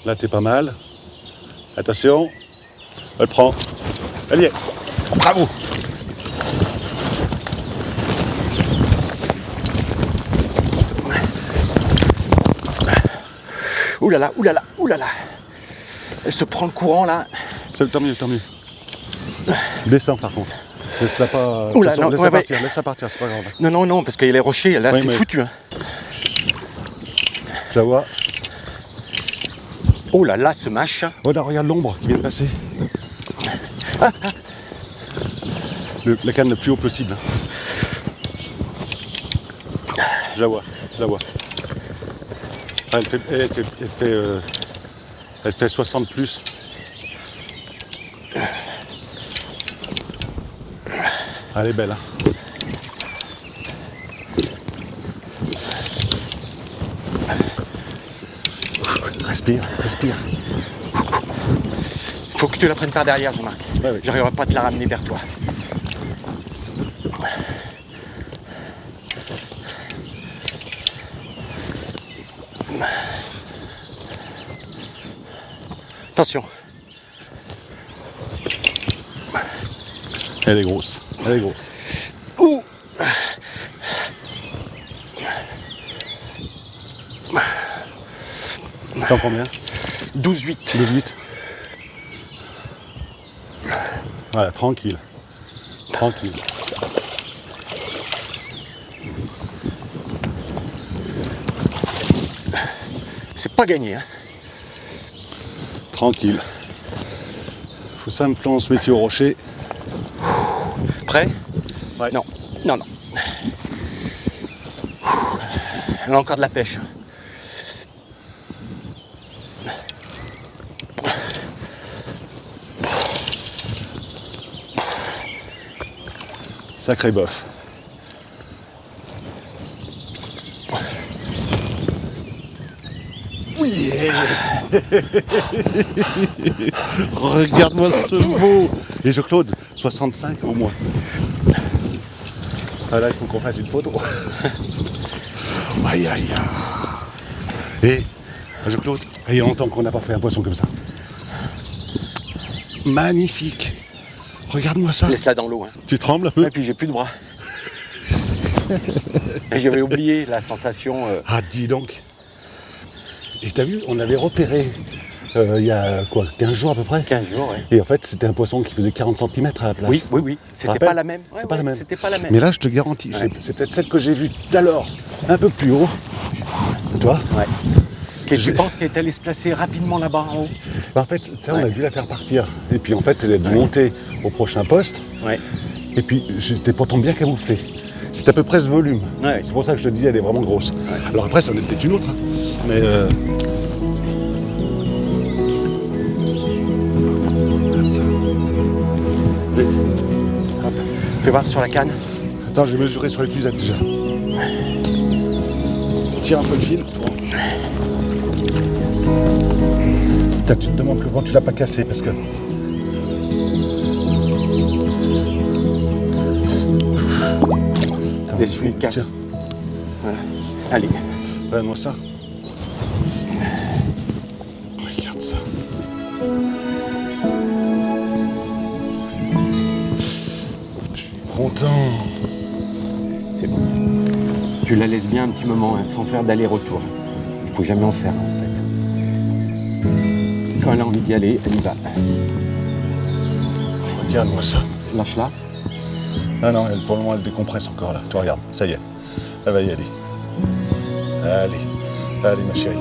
Là, t'es pas mal. Attention. Elle prend. Elle y est. Bravo. Ouh là là, ouh là là, ouh là là. Elle se prend le courant là. Tant mieux, tant mieux. Descends par contre. Laisse-la pas. Oula, Attention, non, laisse-la ouais, ouais. partir, laisse-la partir, c'est pas grave. Non, non, non, parce qu'il y a les rochers, là, Oui, c'est mais- foutu. Hein. Je la vois. Oh là là, ce mâche. Oh là, regarde l'ombre qui vient de passer. La canne le plus haut possible. Je la vois, je la vois. Ah, elle fait 60 plus. Elle est belle, hein. Respire, respire. Il faut que tu la prennes par derrière, Jean-Marc. Ouais, ouais. J'arriverai pas à te la ramener vers toi. Attention. Elle est grosse, elle est grosse. Ouh. T'en combien? 12-8. 18. Voilà, tranquille. Tranquille. C'est pas gagné, hein. Tranquille. Faut simplement se méfier au rocher. Prêt? Ouais. Non, non, non. Elle a encore de la pêche. Sacré bof. Oui. Regarde-moi ce veau. Et Jean-Claude, 65 au moins. Ah là, il faut qu'on fasse une photo. Aïe aïe aïe. Et Jean-Claude, il y a longtemps qu'on n'a pas fait un poisson comme ça. Magnifique. Regarde-moi ça. Laisse-la dans l'eau. Hein. Tu trembles un peu? Et puis j'ai plus de bras. Et j'avais oublié la sensation. Ah, dis donc. Et t'as vu, on avait repéré il y a quoi, 15 jours à peu près. 15 jours, ouais. Et en fait, c'était un poisson qui faisait 40 cm à la place. Oui, oui, oui. C'était rappelles pas la même. C'est pas la même. C'était pas la même. Mais là, je te garantis, Ouais. c'est peut-être celle que j'ai vue tout à l'heure, un peu plus haut. Toi Ouais. Tu J'ai- penses qu'elle est allée se placer rapidement là-bas en haut? En fait, on a Ouais. dû la faire partir. Et puis en fait, elle a dû monter au prochain poste. Ouais. Et puis, j'étais pourtant bien camouflé. C'est à peu près ce volume. Ouais. C'est pour ça que je te dis, elle est vraiment grosse. Alors après, ça en est peut-être une autre. Hein. Mais ça. Mais- Hop. Fais voir sur la canne. Attends, j'ai mesuré sur les cuisettes déjà. Tire un peu le fil. Putain, tu te demandes comment tu l'as pas cassé parce que. Laisse-lui Tiens, casse. Voilà. Allez. regarde-moi ça. Regarde ça. Je suis content. C'est bon. Tu la laisses bien un petit moment, hein, sans faire d'aller-retour. Il faut jamais en faire, en fait. Quand elle a envie d'y aller, elle y va. Regarde-moi ça. Lâche-la. Ah non, elle, pour le moment, elle décompresse encore là. Tu regardes, ça y est. Elle va y aller. Allez, allez ma chérie.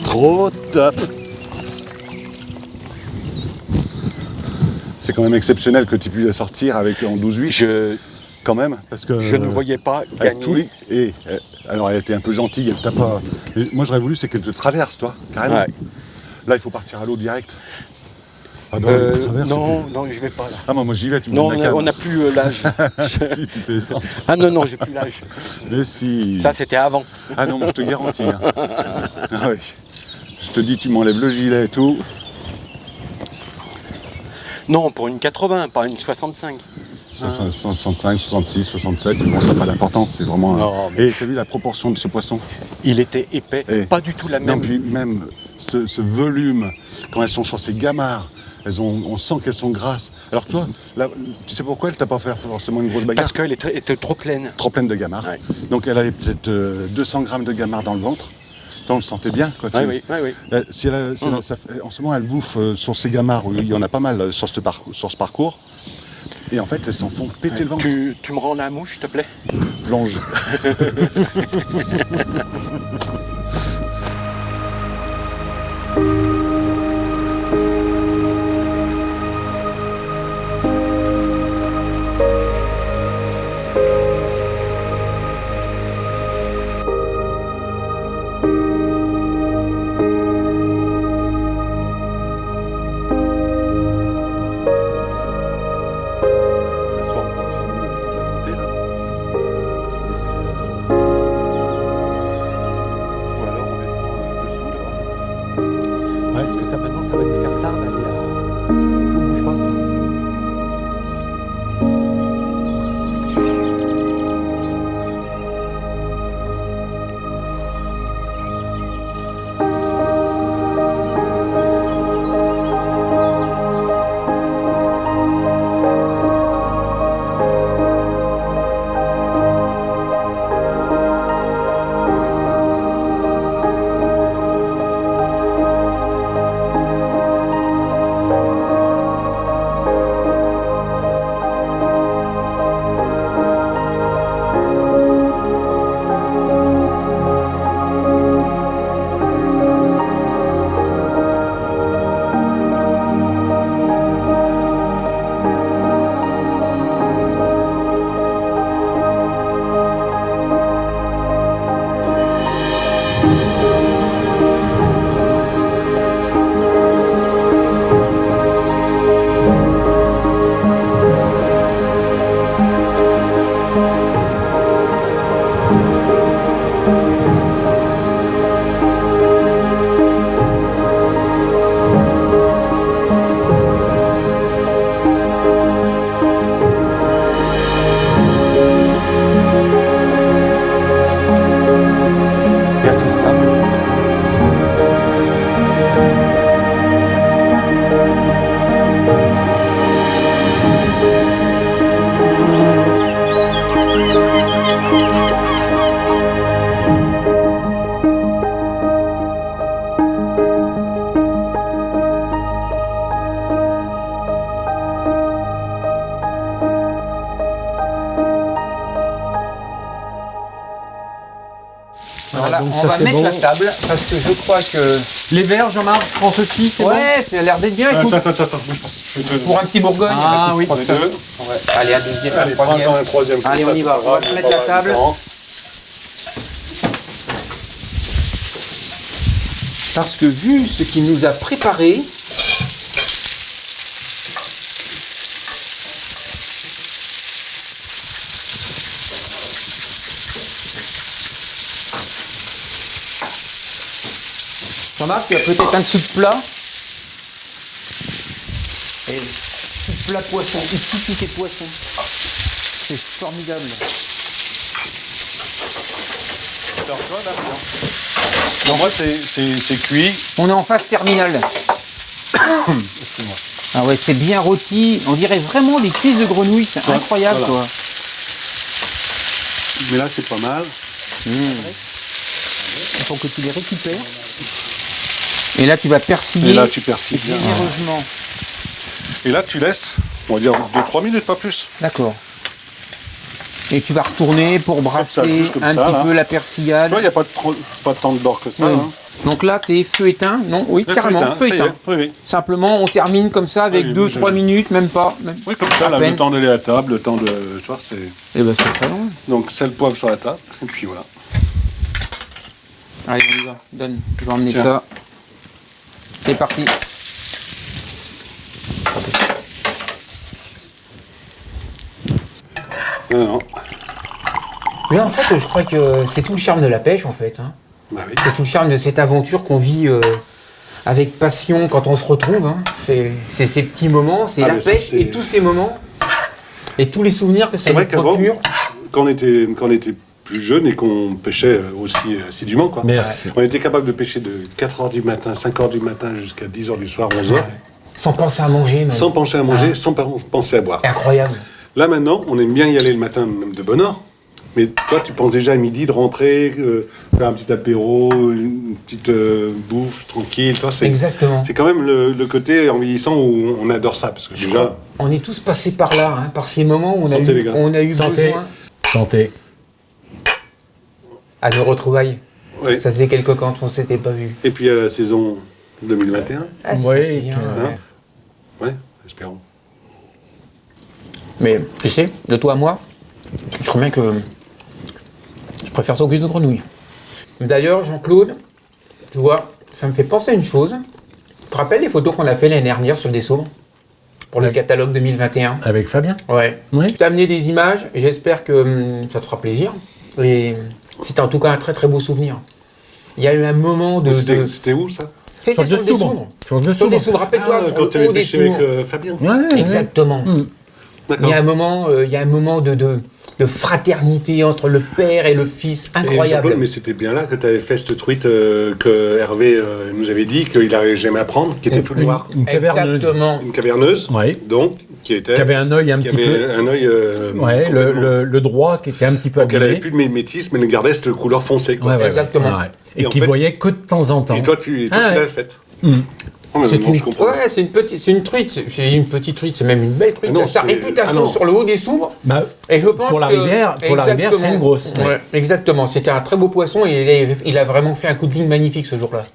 Trop top. C'est quand même exceptionnel que tu puisses la sortir avec en 12-8 quand même, parce que Je ne voyais pas avec gagner. tous les. Et alors elle était un peu gentille, elle t'a pas. Mais moi j'aurais voulu c'est qu'elle te traverse, toi, carrément. Ouais. Là il faut partir à l'eau direct. Ah bah elle te traverse. et Non, puis- non, je vais pas là. Ah moi j'y vais, tu me Non, donnes la canne. on n'a plus l'âge. Si tu fais ça. Ah non, non, j'ai plus l'âge. Mais si. Ça, c'était avant. Ah non, moi je te garantis. Hein. Ah oui. Je te dis, tu m'enlèves le gilet et tout. Non, pour une 80, pas une 65. 65, 66, 67, mais bon, ça n'a pas d'importance, c'est vraiment. Non, Et tu as vu la proportion de ce poisson? Il était épais, Eh. pas du tout la Non, même. puis même ce volume, quand elles sont sur ces gamarres, on sent qu'elles sont grasses. Alors toi, là, tu sais pourquoi elle t'a pas fait forcément une grosse bagarre? Parce qu'elle était trop pleine. Trop pleine de gamarres. Ouais. Donc elle avait peut-être 200 grammes de gamarres dans le ventre. On le sentait bien. Quoi, Oui, oui, oui. Si en ce moment, elle bouffe sur ces gamarres, où il y en a pas mal sur ce parcours. Et en fait, elles s'en font péter le ventre. Tu me rends la mouche, s'il te plaît? Plonge. Ouais, parce que ça maintenant, ça va nous faire tard d'aller là. Ne bouge pas. Alors là, donc on ça, va c'est mettre bon. la table parce que je crois que... Les verres, Jean-Marc, je prends ceci, c'est bon. Ouais, ça a l'air d'être bien. Écoute, Attends, bouge pas. Je te pour un petit Bourgogne. Ah oui. je crois que ça- deux. Ouais. Allez, un deuxième, Allez, un troisième. prends-en un troisième. comme Allez, ça, on y c'est va. pas On va grave, se on mettre va la voir table. différence. Parce que vu ce qu'il nous a préparé, Jean-Marc, tu as peut-être un dessous de plat. Et dessous de plat poisson. Ici, tout est poisson. C'est formidable. En vrai, c'est cuit. On est en phase terminale. Ah ouais, c'est bien rôti. On dirait vraiment des cuisses de grenouille. C'est Ouais, incroyable, voilà. quoi. Mais là, c'est pas mal. Il faut que tu les récupères. Et là, tu vas persiller Et là, tu persilles bien. généreusement. Et là, tu laisses, on va dire 2-3 minutes, pas plus. D'accord. Et tu vas retourner pour brasser juste comme un ça, petit là. peu la persillade. Tu vois, il n'y a pas tant de beurre que ça. Oui. Hein. Donc là, tes feux éteints. Non, oui, Le carrément, feu feu éteint, ça y éteint. est. Oui. Simplement, on termine comme ça avec Oui, 2-3 minutes, même pas. Oui, comme ça, à là, peine. le temps d'aller à la table, le temps de. Tu vois, c'est. Et ben c'est très long. Donc, sel, poivre sur la table, et puis voilà. Allez, on y va. Donne. Je vais emmener Tiens. ça. C'est parti. Non. Mais en fait, je crois que c'est tout le charme de la pêche, en fait. Hein. Bah oui. C'est tout le charme de cette aventure qu'on vit avec passion quand on se retrouve. Hein. C'est ces petits moments, c'est Ah, la mais ça, pêche c'est- et tous ces moments et tous les souvenirs que ça C'est vrai nous qu'avant, procure. quand on était plus jeune et qu'on pêchait aussi assidûment, quoi. Merci. On était capable de pêcher de 4h du matin, 5h du matin jusqu'à 10h du soir, 11h, Sans penser à manger, même. sans penser à manger, sans penser à boire. Incroyable. Là maintenant, on aime bien y aller le matin même de bonne heure, mais toi tu penses déjà à midi de rentrer, faire un petit apéro, une petite bouffe tranquille, toi c'est Exactement. c'est quand même le côté en vieillissant où on adore ça, parce que déjà, On est tous passés par là, hein, par ces moments où Santé, les gars. on a eu Santé. besoin Santé. à nos retrouvailles. ouais. Ça faisait quelques temps qu'on s'était pas vu. Et puis à la saison 2021, Ah, c'est Oui, bien, que- ouais. ouais, espérons. Mais tu sais, de toi à moi, je crois bien que je préfère ça aux cuisses de grenouille. D'ailleurs, Jean-Claude, tu vois, ça me fait penser à une chose. Tu te rappelles les photos qu'on a fait l'année dernière sur le Dessaumes pour le catalogue 2021? Avec Fabien. Ouais. Oui. Je t'ai amené des images et j'espère que ça te fera plaisir. Et c'était en tout cas un très très beau souvenir. Il y a eu un moment de... C'était où ça? C'était Sur le Dessaumes. Dessaumes. Sur le Sur le Dessaumes. Dessaumes, rappelle-toi, sur Quand le tu avais haut pêché Dessaumes. avec Fabien. Ouais, Exactement. Il D'accord. y a un moment de fraternité entre le père et le fils, Et incroyable. Jean-Paul, mais c'était bien là que tu avais fait ce tweet que Hervé nous avait dit qu'il n'arrivait jamais à prendre, qui était tout noir. Une caverneuse. Exactement. Une caverneuse, Ouais. donc, qui Qui avait un œil un qui petit avait peu. un œil. Ouais, complètement- le droit qui était un petit peu Donc elle avait abîmé. plus de mimétisme, mais elle gardait cette couleur foncée. Quoi. Ouais, ouais, Exactement. ouais. Et Et en qui fait- voyait que de temps en temps. Et toi, tu Ah, ouais. l'avais faite. Mm. Oh, mais C'est non, je une, comprends. ouais, c'est une truite. C'est une petite truite, c'est même une belle truite. Ah non, Sa c'était- réputation ah non. sur le haut des Soubres. Bah, Et je pense Pour la que- rivière, Exactement. c'est une grosse. Ouais, Ouais. exactement. C'était un très beau poisson et il a vraiment fait un coup de ligne magnifique ce jour-là.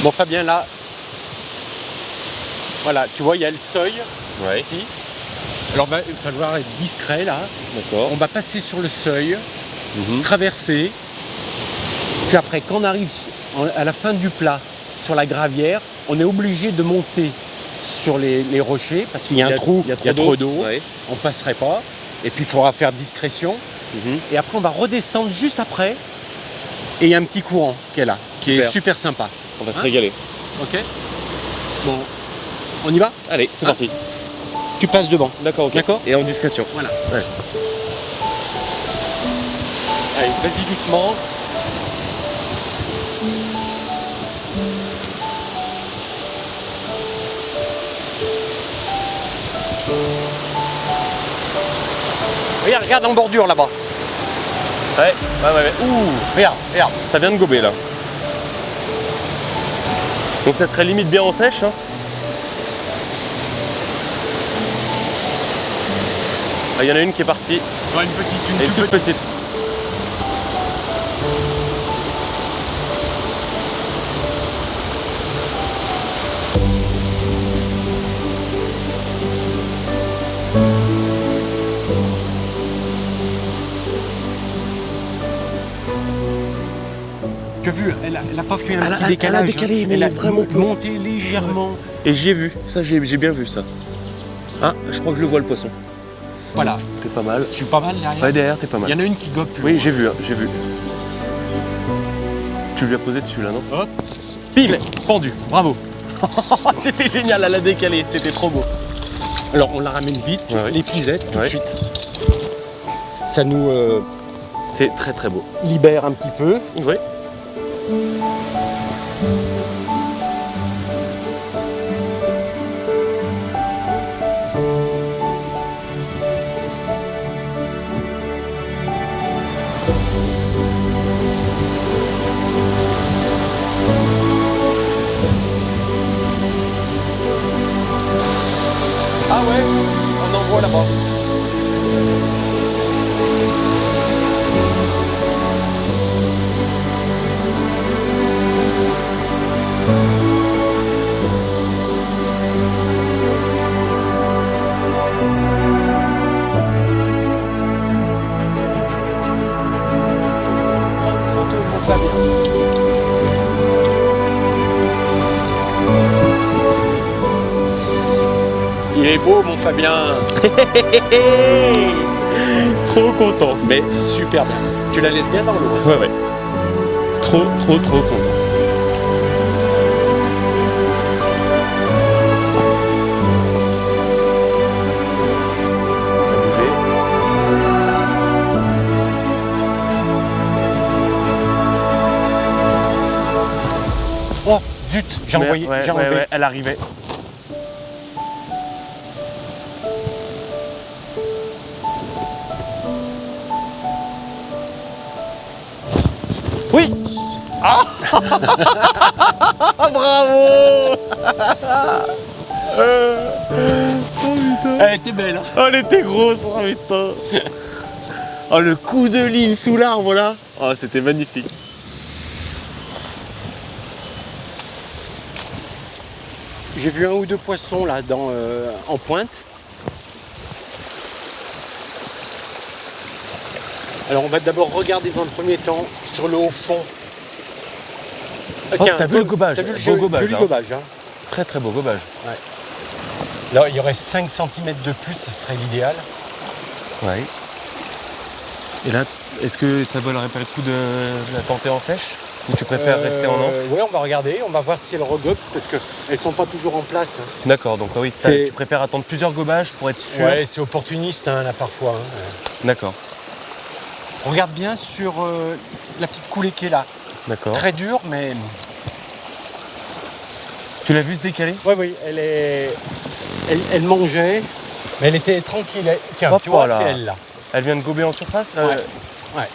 Bon, Fabien, là, voilà, tu vois, il y a le seuil ici. Alors, il va falloir être discret, là. D'accord. On va passer sur le seuil, traverser. Puis après, quand on arrive à la fin du plat, sur la gravière, on est obligé de monter sur les rochers, parce qu'il y a un trou, il y a trop d'eau, Ouais. on passerait pas. Et puis, il faudra faire discrétion. Et après, on va redescendre juste après. Et il y a un petit courant qui est là, qui est Super. super sympa. On va se régaler. Ok. Bon, on y va. Allez, c'est Hein parti. Tu passes devant. D'accord, ok. D'accord. Et en discrétion. Voilà. Allez, vas-y doucement. Regarde en bordure là-bas. Ouais. Ouh, Regarde. ça vient de gober là. Donc ça serait limite bien en sèche, hein. Ah, il y en a une qui est partie. Ouais, une petite, Et une toute petite. Tu as vu, elle a pas fait un Elle a- petit elle a décalage. décalé, mais elle a vraiment peu. monté légèrement. Et j'y ai vu, ça j'ai bien vu ça. Ah, je crois que je le vois le poisson. Voilà, T'es pas mal. je suis pas mal derrière. Ouais, derrière, t'es pas Il mal. y en a une qui gobe plus Oui, loin. j'ai vu, hein, j'ai vu. Tu lui as posé dessus là, non? Hop. Pile, pendu, bravo. C'était génial, elle a décalé, c'était trop beau. Alors on la ramène vite, Ouais, ouais. l'épuisette, tout de Ouais. suite. Ça nous C'est très très beau. libère un petit peu. Oui. Ah ouais, on en voit là-bas. Prends une photo de mon Fabien. Il est beau mon Fabien. Trop content. Mais super bien. Tu la laisses bien dans l'eau. Ouais, ouais. Trop content. Elle a bougé. Oh zut, j'ai envoyé, Ouais, j'ai ouais, enlevé. ouais, elle arrivait. Oui. Ah. Bravo. Elle était belle. Hein. Oh, elle était grosse, oh putain. Oh, le coup de ligne sous l'arbre là. Oh, c'était magnifique. J'ai vu un ou deux poissons là en pointe. Alors on va d'abord regarder dans le premier temps sur le haut fond. Oh, t'as vu le gobage, T'as vu le beau joli, gobage, joli hein. gobage. Hein. Très très beau gobage. Là il y aurait 5 cm de plus, ça serait l'idéal. Ouais. Et là, est-ce que ça valerait pas le coup de la tenter en sèche? Ou tu préfères rester en enf? Oui, on va regarder, on va voir si elles regobent parce qu'elles sont pas toujours en place. Hein. D'accord, donc oui, C'est- tu préfères attendre plusieurs gobages pour être sûr? Ouais, c'est opportuniste hein, là parfois. Hein. D'accord, Regarde bien sur la petite coulée qui est là. d'accord. Très dure, mais. Tu l'as vu se décaler? Oui, elle mangeait, mais elle était tranquille. Tiens, Hop, tu vois, voilà. c'est elle là. Elle vient de gober en surface? Ouais.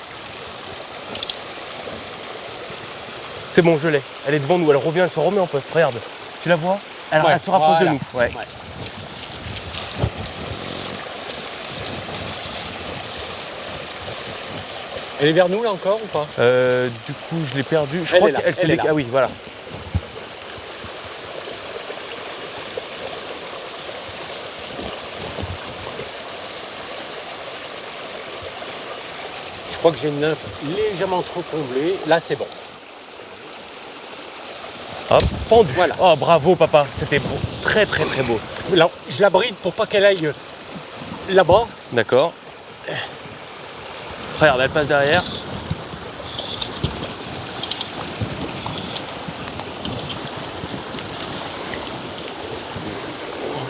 C'est bon, je l'ai. Elle est devant nous, elle revient, elle se remet en poste. Regarde, tu la vois? Elle Ouais, se rapproche voilà. de nous. Ouais. Ouais. Elle est vers nous là encore ou pas? Du coup, je l'ai perdue. Je Elle crois est là, qu'elle s'est elle est décalée. là. Ah oui, voilà. Je crois que j'ai une nymphe légèrement trop comblée. Là, c'est bon. Hop, pendu. Voilà. Oh, bravo, papa. C'était beau. Très, très, très beau. Là, je la bride pour pas qu'elle aille là-bas. D'accord. Regarde, elle passe derrière.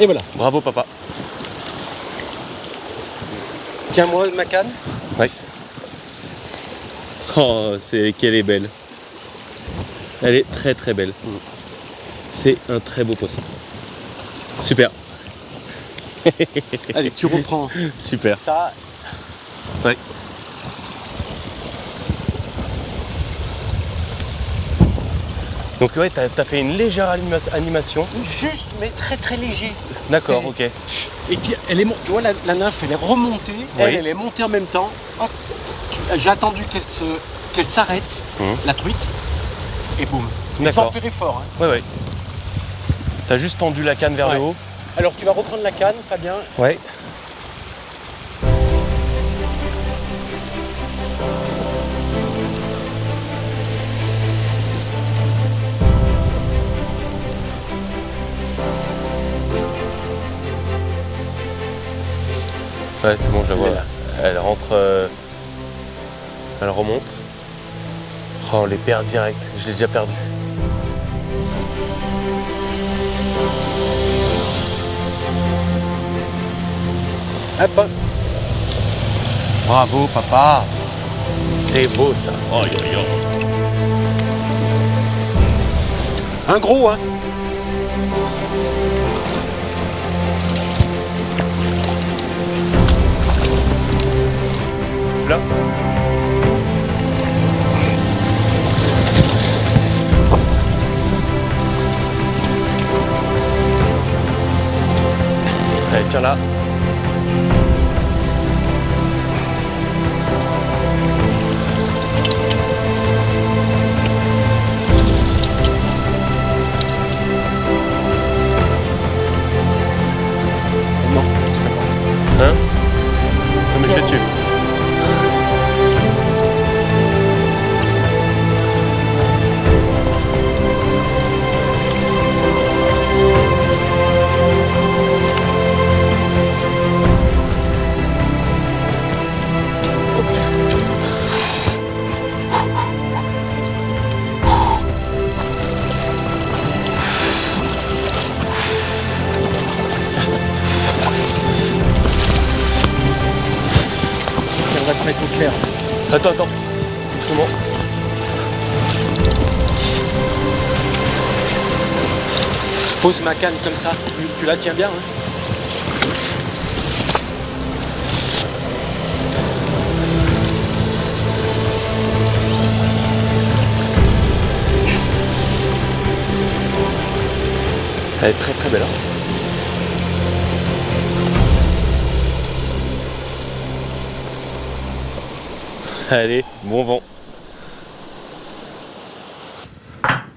Et voilà. Bravo, papa. Tiens-moi ma canne. Oui. Oh, c'est qu'elle est belle. Elle est très très belle. C'est un très beau poisson. Super. Allez, tu reprends Super. ça. Ouais. Donc ouais, t'as fait une légère animation. Juste, mais très très léger. D'accord, C'est- ok. Et puis elle est tu vois la nymphe elle est remontée, Oui. elle est montée en même temps. Hop, j'ai attendu qu'elle s'arrête, la truite, et boum. Mais sans D'accord. faire effort. Hein. Ouais, ouais. T'as juste tendu la canne vers le haut. Alors tu vas reprendre la canne, Fabien. Ouais. Ouais, c'est bon, je la vois. Elle rentre. Elle remonte. Oh, on les perd direct. Je l'ai déjà perdu. Hop. Bravo, papa. C'est beau, ça. Oh, yo, yo. Un gros, hein. Celui-là. Allez, tiens là. Hein? Ça me fait dessus. On va se mettre au clair. Attends, doucement. Je pose ma canne comme ça. Tu la tiens bien, hein. Elle est très très belle. Hein. Allez, bon vent.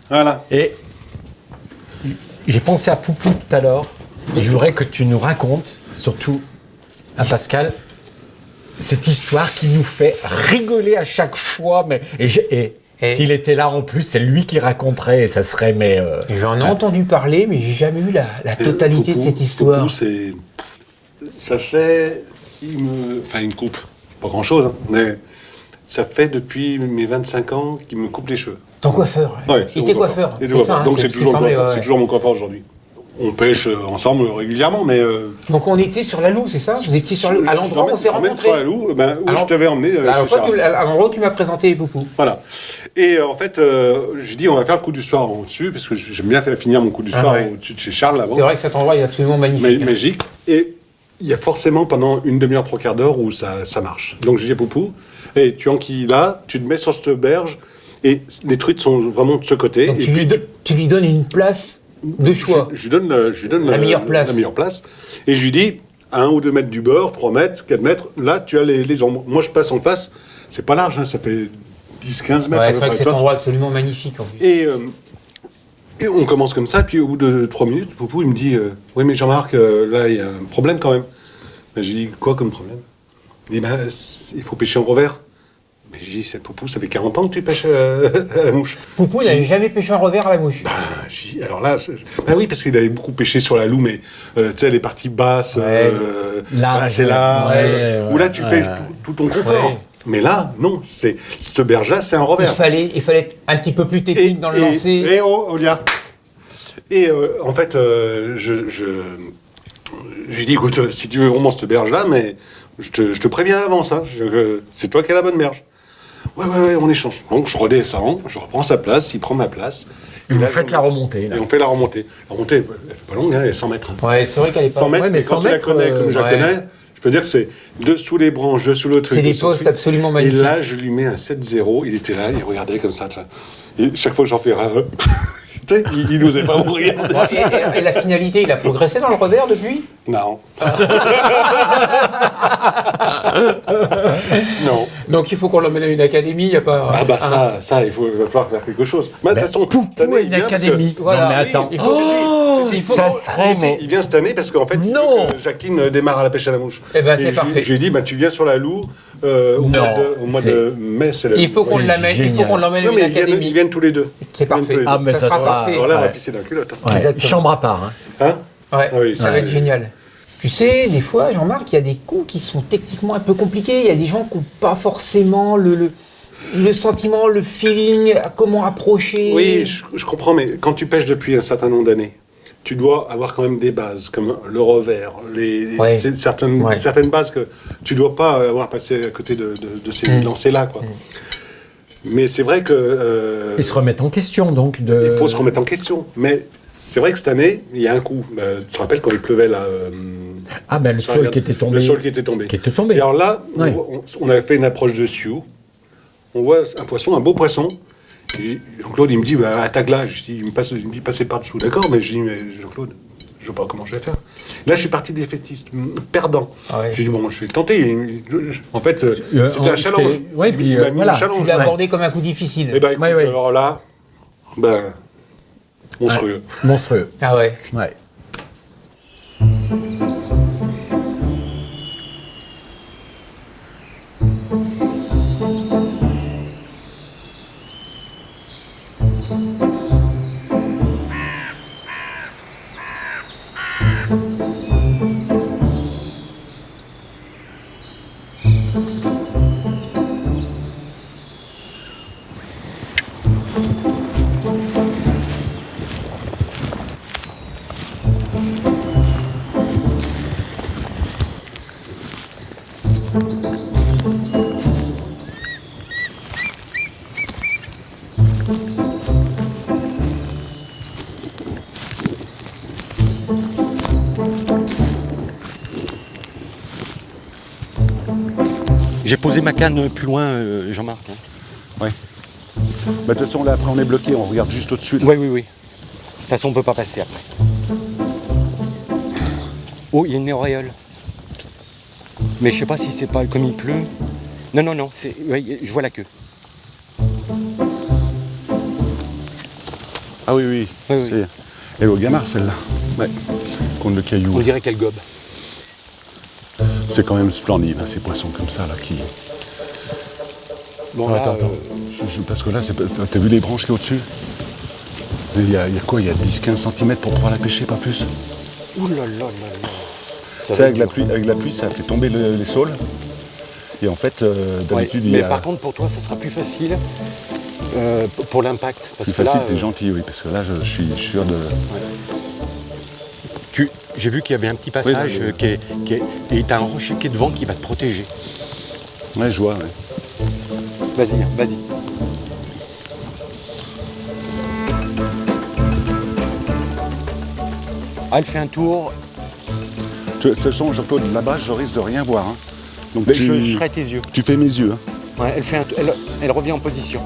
Voilà. Et j'ai pensé à Poupou tout à l'heure. Et je voudrais que tu nous racontes, surtout à Pascal, cette histoire qui nous fait rigoler à chaque fois. Mais, et s'il était là en plus, c'est lui qui raconterait et ça serait... Mais, J'en ai entendu parler, mais j'ai jamais eu la totalité de cette histoire. Poupou, ça fait... Il me coupe. Pas grand-chose, hein, mais ça fait depuis mes 25 ans qu'il me coupe les cheveux. Ton coiffeur. Ouais, Et tes coiffeurs. Et c'est ça, hein, donc c'est ce qui toujours, semblait, ouais. c'est toujours mon coiffeur aujourd'hui. On pêche ensemble régulièrement, mais... Donc on était sur la Loue, c'est ça? Vous étiez sur à l'endroit où on s'est rencontrés. Sur la Loue, où Alors, je t'avais emmené à chez Charles. l'endroit où tu m'as présenté Poupou. Voilà. Et en fait, j'ai dit on va faire le coup du soir au-dessus, parce que j'aime bien faire finir mon coup du soir ouais. au-dessus de chez Charles avant. C'est vrai que cet endroit est absolument magnifique. Magique. Et il y a forcément pendant une demi-heure, 3/4 d'heure où ça marche. Donc j'ai dit à Poupou, et tu enquilles là, tu te mets sur cette berge, et les truites sont vraiment de ce côté. Donc et tu lui donnes une place de choix. Je lui donne La meilleure place. La meilleure place. Et je lui dis, à 1 ou 2 mètres du bord, 3 mètres, 4 mètres, là tu as les ombres. Moi je passe en face, c'est pas large, hein, ça fait 10-15 mètres. Ouais, à c'est peu vrai que près, cet toi. endroit est absolument magnifique en plus. Et on commence comme ça, puis au bout de 3 minutes, Poupou il me dit oui mais Jean-Marc, là il y a un problème quand même. Ben, j'ai dit quoi comme problème? Il dit ben, il faut pêcher en revers. Mais j'ai dit c'est Poupou, ça fait 40 ans que tu pêches à la mouche. Poupou n'avait jamais pêché un revers à la mouche. Ben, j'ai dit, alors là, ben oui, parce qu'il avait beaucoup pêché sur la Loue, mais tu sais, les parties basses, Large, c'est là, ouais, où là tu fais tout ton confort. Ouais. Mais là, non, cette berge-là, c'est un revers. Il fallait être un petit peu plus technique dans le lancer. Et oh, Olia. Et en fait, je lui dis, écoute, si tu veux vraiment cette berge-là, mais je te préviens à l'avance, hein, c'est toi qui as la bonne berge. Ouais, on échange. Donc je redescends, je reprends sa place, il prend ma place. Et vous là, faites la remontée. Là. Et on fait la remontée. La remontée, elle fait pas longue, hein, elle est 100 mètres. Ouais, c'est vrai qu'elle est pas... 100 mètres, Ouais, mais mais quand 100 tu la mètres, connais comme je la ouais. connais, Je peux dire que c'est dessous les branches, dessous le truc. C'est des dessous le postes truc. absolument Et magnifiques. là, je lui mets un 7-0. Il était là, il regardait comme ça. Tu vois. Et chaque fois que j'en fais un, tu sais, il n'osait pas me regarder. Bon, et la finalité, il a progressé dans le revers depuis? Non. Non. Donc il faut qu'on l'emmène à une académie, il n'y a pas... Ah bah ça, il va falloir faire quelque chose. Mais de toute façon, cette année, il une vient parce que- académie. Voilà. Non mais Oui, attends. il faut- il faut ça serait, mais- il vient cette année parce qu'en fait, il Non. veut que Jacqueline démarre à la pêche à la mouche. Eh ben, c'est je, parfait. je lui ai dit, bah, tu viens sur la Loue au mois c'est- de mai, c'est la Il faut qu'on C'est l'amène, il faut génial. qu'on l'emmène à Non, une mais ils académie. viennent tous les deux. C'est Ils viennent parfait. tous les deux. Ah, mais ça sera sera- parfait. Alors là, on va ouais. pisser dans la culotte. Hein. Ouais, Exactement. chambre à part. Hein. Hein Ouais, Ah oui, ça va être génial. Tu sais, des fois, Jean-Marc, il y a des coups qui sont techniquement un peu compliqués. Il y a des gens qui n'ont pas forcément le sentiment, le feeling, comment approcher. Oui, je comprends, mais quand tu pêches depuis un certain nombre d'années, tu dois avoir quand même des bases, comme le revers, Ouais. certaines Ouais. bases que tu dois pas avoir passé à côté de ces lancers-là, quoi. Mais c'est vrai que... Ils se remettent en question donc de. il faut se remettre en question. Mais c'est vrai que cette année, il y a un coup. Tu te rappelles quand il pleuvait là Ah ben le sur la sol garde- qui était tombé. Le sol qui était tombé. Qui était tombé. Et alors là, Ouais. on avait fait une approche de Sioux. On voit un poisson, un beau poisson. Et Jean-Claude, il me dit, bah, attaque là. Je dis, il me dit, passez par-dessous. D'accord, mais je dis, mais Jean-Claude, je ne sais pas comment je vais faire. Là, je suis parti défaitiste, perdant. Ah ouais. J'ai dit, bon, je vais tenter. En fait, c'était un challenge. ouais, puis, Il m'a mis voilà. un challenge. Tu l'as Ouais. abordé comme un coup difficile. Et ben, écoute, Ouais, ouais. alors là, ben, monstrueux. Monstrueux. Ah ouais. Ouais. J'ai posé ma canne plus loin, Jean-Marc. hein. Bah, de toute façon, là, après, on est bloqué. On regarde juste au-dessus. là. Oui, oui, oui. De toute façon, on peut pas passer après. Oh, il y a une auréole. Mais je sais pas si c'est pas comme il pleut. Non, non, non, ouais, je vois la queue. Ah oui, oui. Oui, oui. C'est... Elle est au gamard, celle-là. Ouais. Contre le caillou. On dirait qu'elle gobe. C'est quand même splendide, hein, ces poissons comme ça, là, qui... Bon, Ah, là, attends. Parce que là, t'as vu les branches qui est au-dessus? Il y a quoi? Il y a 10-15 cm pour pouvoir la pêcher, pas plus. ouh là là là là. Tu sais, avec la pluie, ça fait tomber les saules. Et en fait, d'habitude, il y Mais a... par contre, pour toi, ça sera plus facile pour l'impact. Parce Plus que facile, là, t'es gentil, oui, parce que là, je suis sûr de... j'ai vu qu'il y avait un petit passage Oui, et t'as un rocher qui est devant qui va te protéger. Ouais, je vois, ouais. Vas-y, vas-y. Ah, elle fait un tour. De toute façon, Jean-Claude, là-bas, je risque de rien voir. Hein. Donc Mais je serai tes yeux. Tu fais mes yeux. Hein. Ouais, elle fait elle revient en position.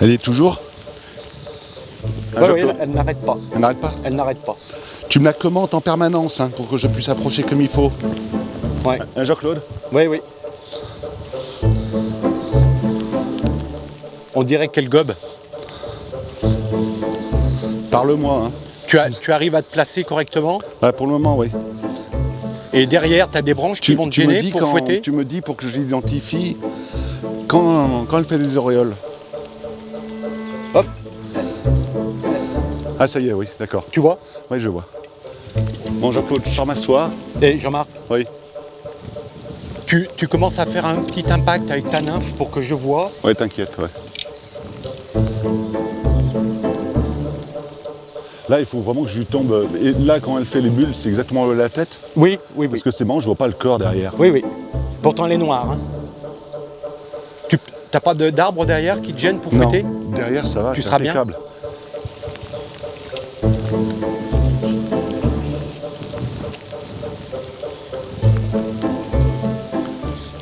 Elle est toujours Ouais, ouais, elle n'arrête pas. Elle n'arrête pas. Elle n'arrête pas. Tu me la commentes en permanence hein, pour que je puisse approcher comme il faut. Ouais. Hein, Jean-Claude? Oui, oui. On dirait qu'elle gobe. Parle-moi. Hein. Tu arrives à te placer correctement Ouais, pour le moment, oui. et derrière, tu as des branches qui vont te gêner pour fouetter. Tu me dis pour que j'identifie quand elle fait des auréoles. Hop, Ah, ça y est, oui, d'accord. tu vois. Oui, je vois. Bon, Jean-Claude, je ramasse-toi. Et Jean-Marc, Oui. tu commences à faire un petit impact avec ta nymphe pour que je vois. Ouais, t'inquiète, ouais. Là, il faut vraiment que je lui tombe. Et là, quand elle fait les bulles, c'est exactement la tête. Oui, oui, oui. Parce que c'est bon, je vois pas le corps derrière. Oui, oui. Pourtant, elle est noire. Hein. T'as pas d'arbre derrière qui te gêne pour Non, fouetter? derrière ça va, Tu c'est seras bien. impeccable.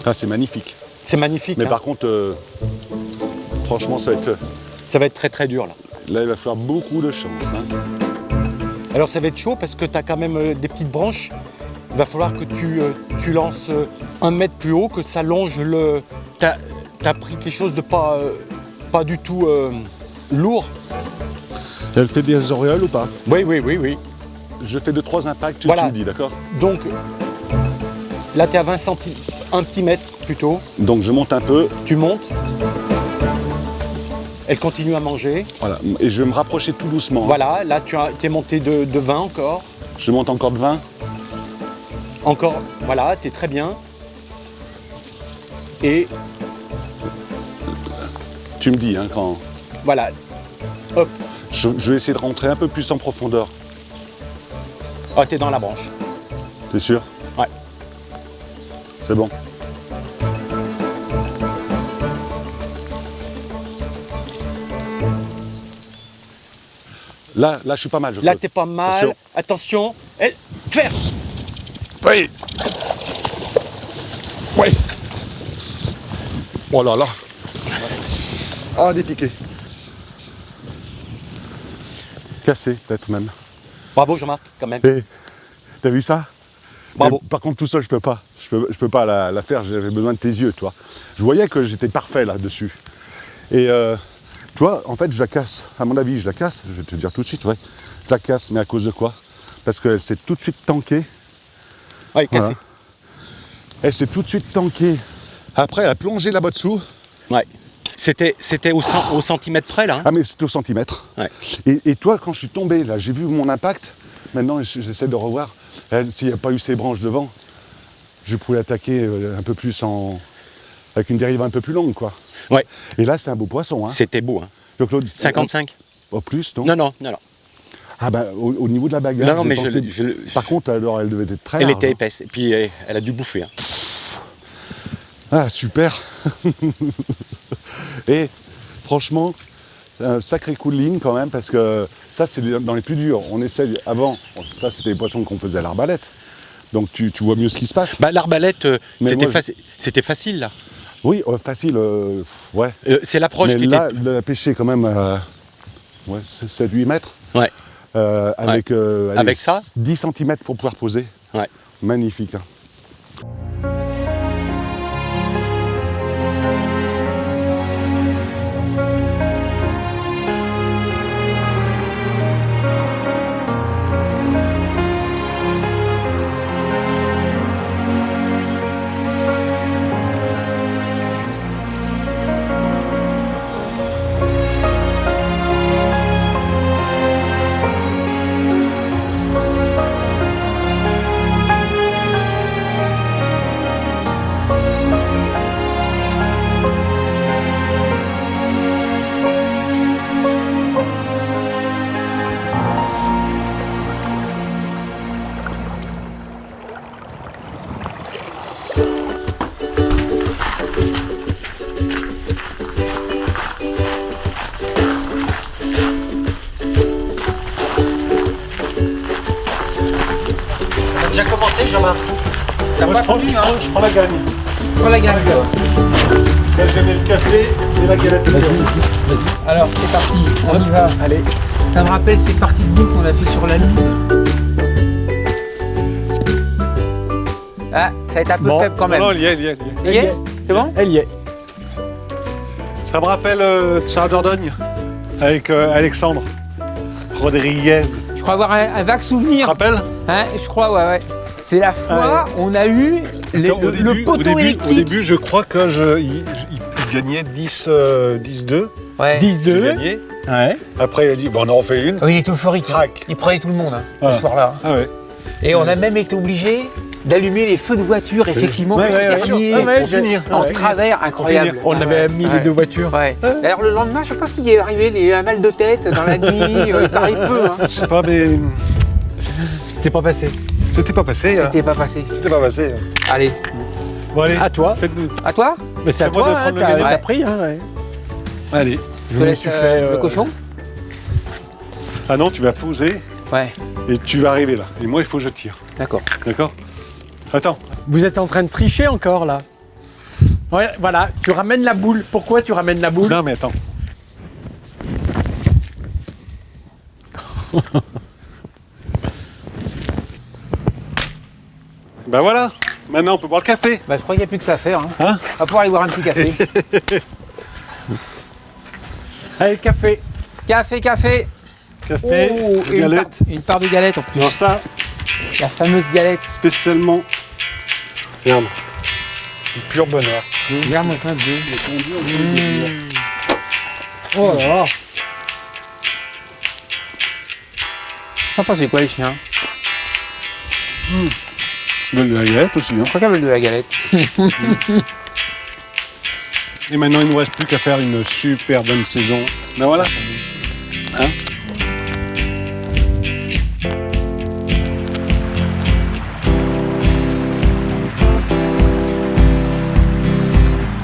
Ah, c'est magnifique. C'est magnifique. Mais hein. par contre, franchement, ça Ça va être très très dur là. là, il va falloir beaucoup de chance. Hein. Alors ça va être chaud parce que tu as quand même des petites branches. Il va falloir que tu lances 1 mètre plus haut, que ça longe le... T'as pris quelque chose de pas du tout lourd. Elle fait des auréoles ou pas? Oui, oui, oui, oui. Je fais 2-3 impacts, tu Voilà. me dis, d'accord? Donc là tu es à 20 cm, un petit mètre plutôt. Donc je monte un peu, Tu montes. Elle continue à manger. voilà, et je vais me rapprocher tout doucement. Hein. Voilà, là tu es monté de 20 encore. Je monte encore de 20. Encore, voilà, tu es très bien. Et Tu me dis, hein, quand... voilà, hop, Je vais essayer de rentrer un peu plus en profondeur. oh, tu es dans la branche. T'es sûr? Ouais. C'est bon. Là, je suis pas mal. Là, t'es pas mal. Attention. Faire. Oui. Oui. Oh là là. Ah, des piquets. Cassé, peut-être même. Bravo, Jean-Marc, quand même. Et t'as vu ça? Bravo. Mais par contre, tout seul, je peux pas. Je peux pas la faire. J'avais besoin de tes yeux, toi. Je voyais que j'étais parfait là-dessus. Et tu vois, en fait, je la casse. À mon avis, je la casse. Je vais te dire tout de suite, ouais. Je la casse, mais à cause de quoi? Parce qu'elle s'est tout de suite tankée. Oui, cassé. Voilà. Elle s'est tout de suite tankée. Après, elle a plongé là-bas dessous. Ouais. C'était au centimètre près, là. Hein. Ah, mais c'était au centimètre. Ouais. Et toi, quand je suis tombé, là, j'ai vu mon impact. Maintenant, j'essaie de revoir. S'il n'y a pas eu ces branches devant, je pouvais attaquer un peu plus avec une dérive un peu plus longue, quoi. Ouais. Et là, c'est un beau poisson. Hein. C'était beau. Hein. Donc, Claude, 55. Au plus, non? Non. Ah ben, au niveau de la bagarre, Non, mais Par contre, alors, elle devait être très elle large, était hein. épaisse. Et puis, elle a dû bouffer. Hein. Ah, super. Et franchement, un sacré coup de ligne quand même, parce que ça, c'est dans les plus durs. On essaye avant, ça, c'était les poissons qu'on faisait à l'arbalète. Donc, tu vois mieux ce qui se passe. Bah, l'arbalète, Mais c'était moi, c'était facile, là. Oui, facile, ouais. C'est l'approche Mais qui là, était... la pêcher quand même à 7-8 mètres. Ouais. Avec, allez, Avec ça 10 cm pour pouvoir poser. Ouais. Magnifique. Hein. Déjà commencé, Jean-Marc? Je prends la gagne. Prends la garde. Là, je mets le café et la galette. Alors, c'est parti, on y va. Allez. Ça me rappelle ces parties de boue qu'on a fait sur la Lune. Ah, ça va être un peu faible quand même. Non, il y est. Il y est? C'est bon? Elle y est. Ça me rappelle Sarah Dordogne avec Alexandre Rodriguez. Je crois avoir un vague Tu te souvenir. rappelles? Hein, je crois, ouais. C'est la fois où on a eu le poteau électrique. Au début, je crois que il gagnait 10-2. Ouais. 10-2. Gagné. Ouais. Après, il a dit, bon, on en refait une. Oui, il est euphorique. Hein. Crac. Il prenait tout le monde Ah. ce soir-là. Ah ouais. Et on a même été obligé d'allumer les feux de voiture, effectivement, Ouais, pour ouais, terminer ouais, pour finir. en Ouais. travers, incroyable. On avait mis les deux voitures. Ouais. D'ailleurs, le lendemain, je sais pas ce qui est arrivé, un mal de tête dans la nuit, il paraît peu. Hein. Je sais pas, mais C'était pas passé. c'était pas passé. C'était pas passé. C'était pas passé. Allez, Bon allez, À toi. faites-nous. À toi? Mais c'est à moi toi, de prendre le t'as gagnant. t'as pris. Hein, ouais. Allez. Je te laisse le cochon? Ah non, tu vas poser Ouais, et tu vas arriver là. Et moi, il faut que je tire. d'accord. D'accord? Attends. Vous êtes en train de tricher encore là. Ouais, voilà, tu ramènes la boule. Pourquoi tu ramènes la boule? Non, mais attends. Ben voilà. Maintenant, on peut boire le café. Bah, je crois qu'il n'y a plus que ça à faire. Hein. Hein? On va pouvoir aller boire un petit café. Allez, café. Café, café. Café, Oh, et galette. Une part de galette en plus. Non, ça, La fameuse galette. spécialement. Regarde. Du pur bonheur. Regarde mon frère. Oh là là. Sympa, c'est quoi les chiens? De la galette aussi. Hein. Je crois qu'ils veulent de la galette. Et maintenant, il ne nous reste plus qu'à faire une super bonne saison. Ben voilà. Hein?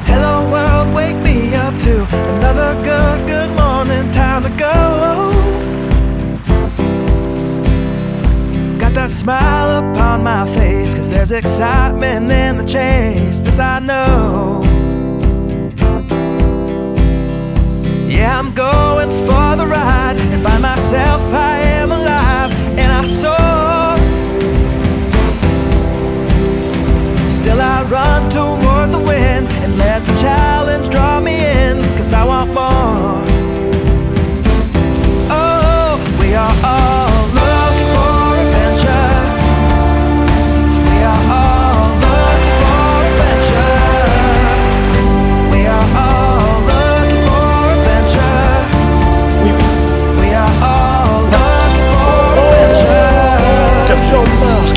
Hello world, wake me up to another good morning, time to go. Got that smile upon my face, cause there's excitement in the chase, this I know. Yeah, I'm going for the ride and find myself, I am alive, and I soar. Still I run toward the wind and let the challenge draw me in, cause I want more. Oh, we are all looking for adventure. We are all looking for adventure. We are all looking for adventure. We are all looking for adventure.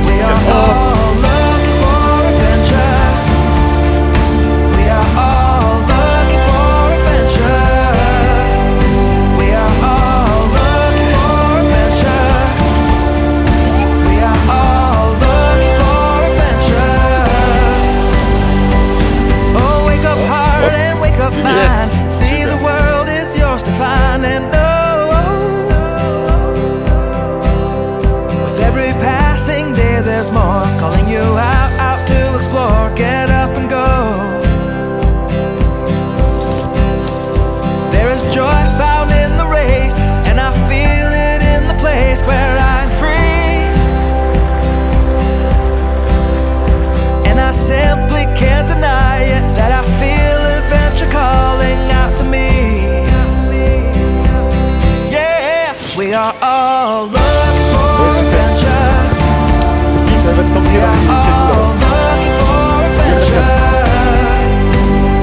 We are all looking for adventure. We are all looking for adventure. We are all looking for adventure. We are all looking for adventure. Oh, wake up heart and wake up mind. See the world is yours to find and know. With every passing day there's more, calling you out to explore. Get up and go. There is joy found in the race, and I feel it in the place where I'm free. And I simply can't deny it, that I feel adventure calling out to me. Yeah, we are all looking for adventure. We are all looking for adventure.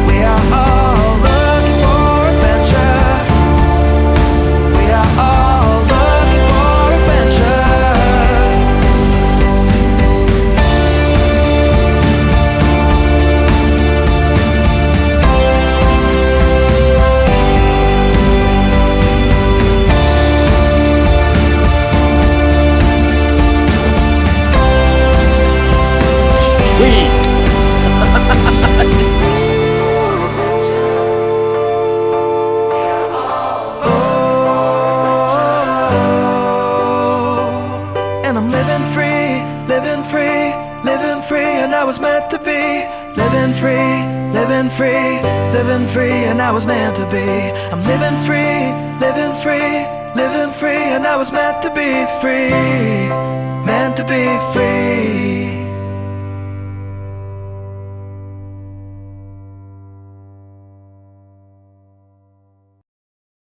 We are all looking for adventure. We are all looking for adventure. And I'm living free, living free, living free, and I was meant to be. Living free, living free, living free, and I was meant to be. I'm living free, living free, living free, and I was meant to be free. Meant to be free.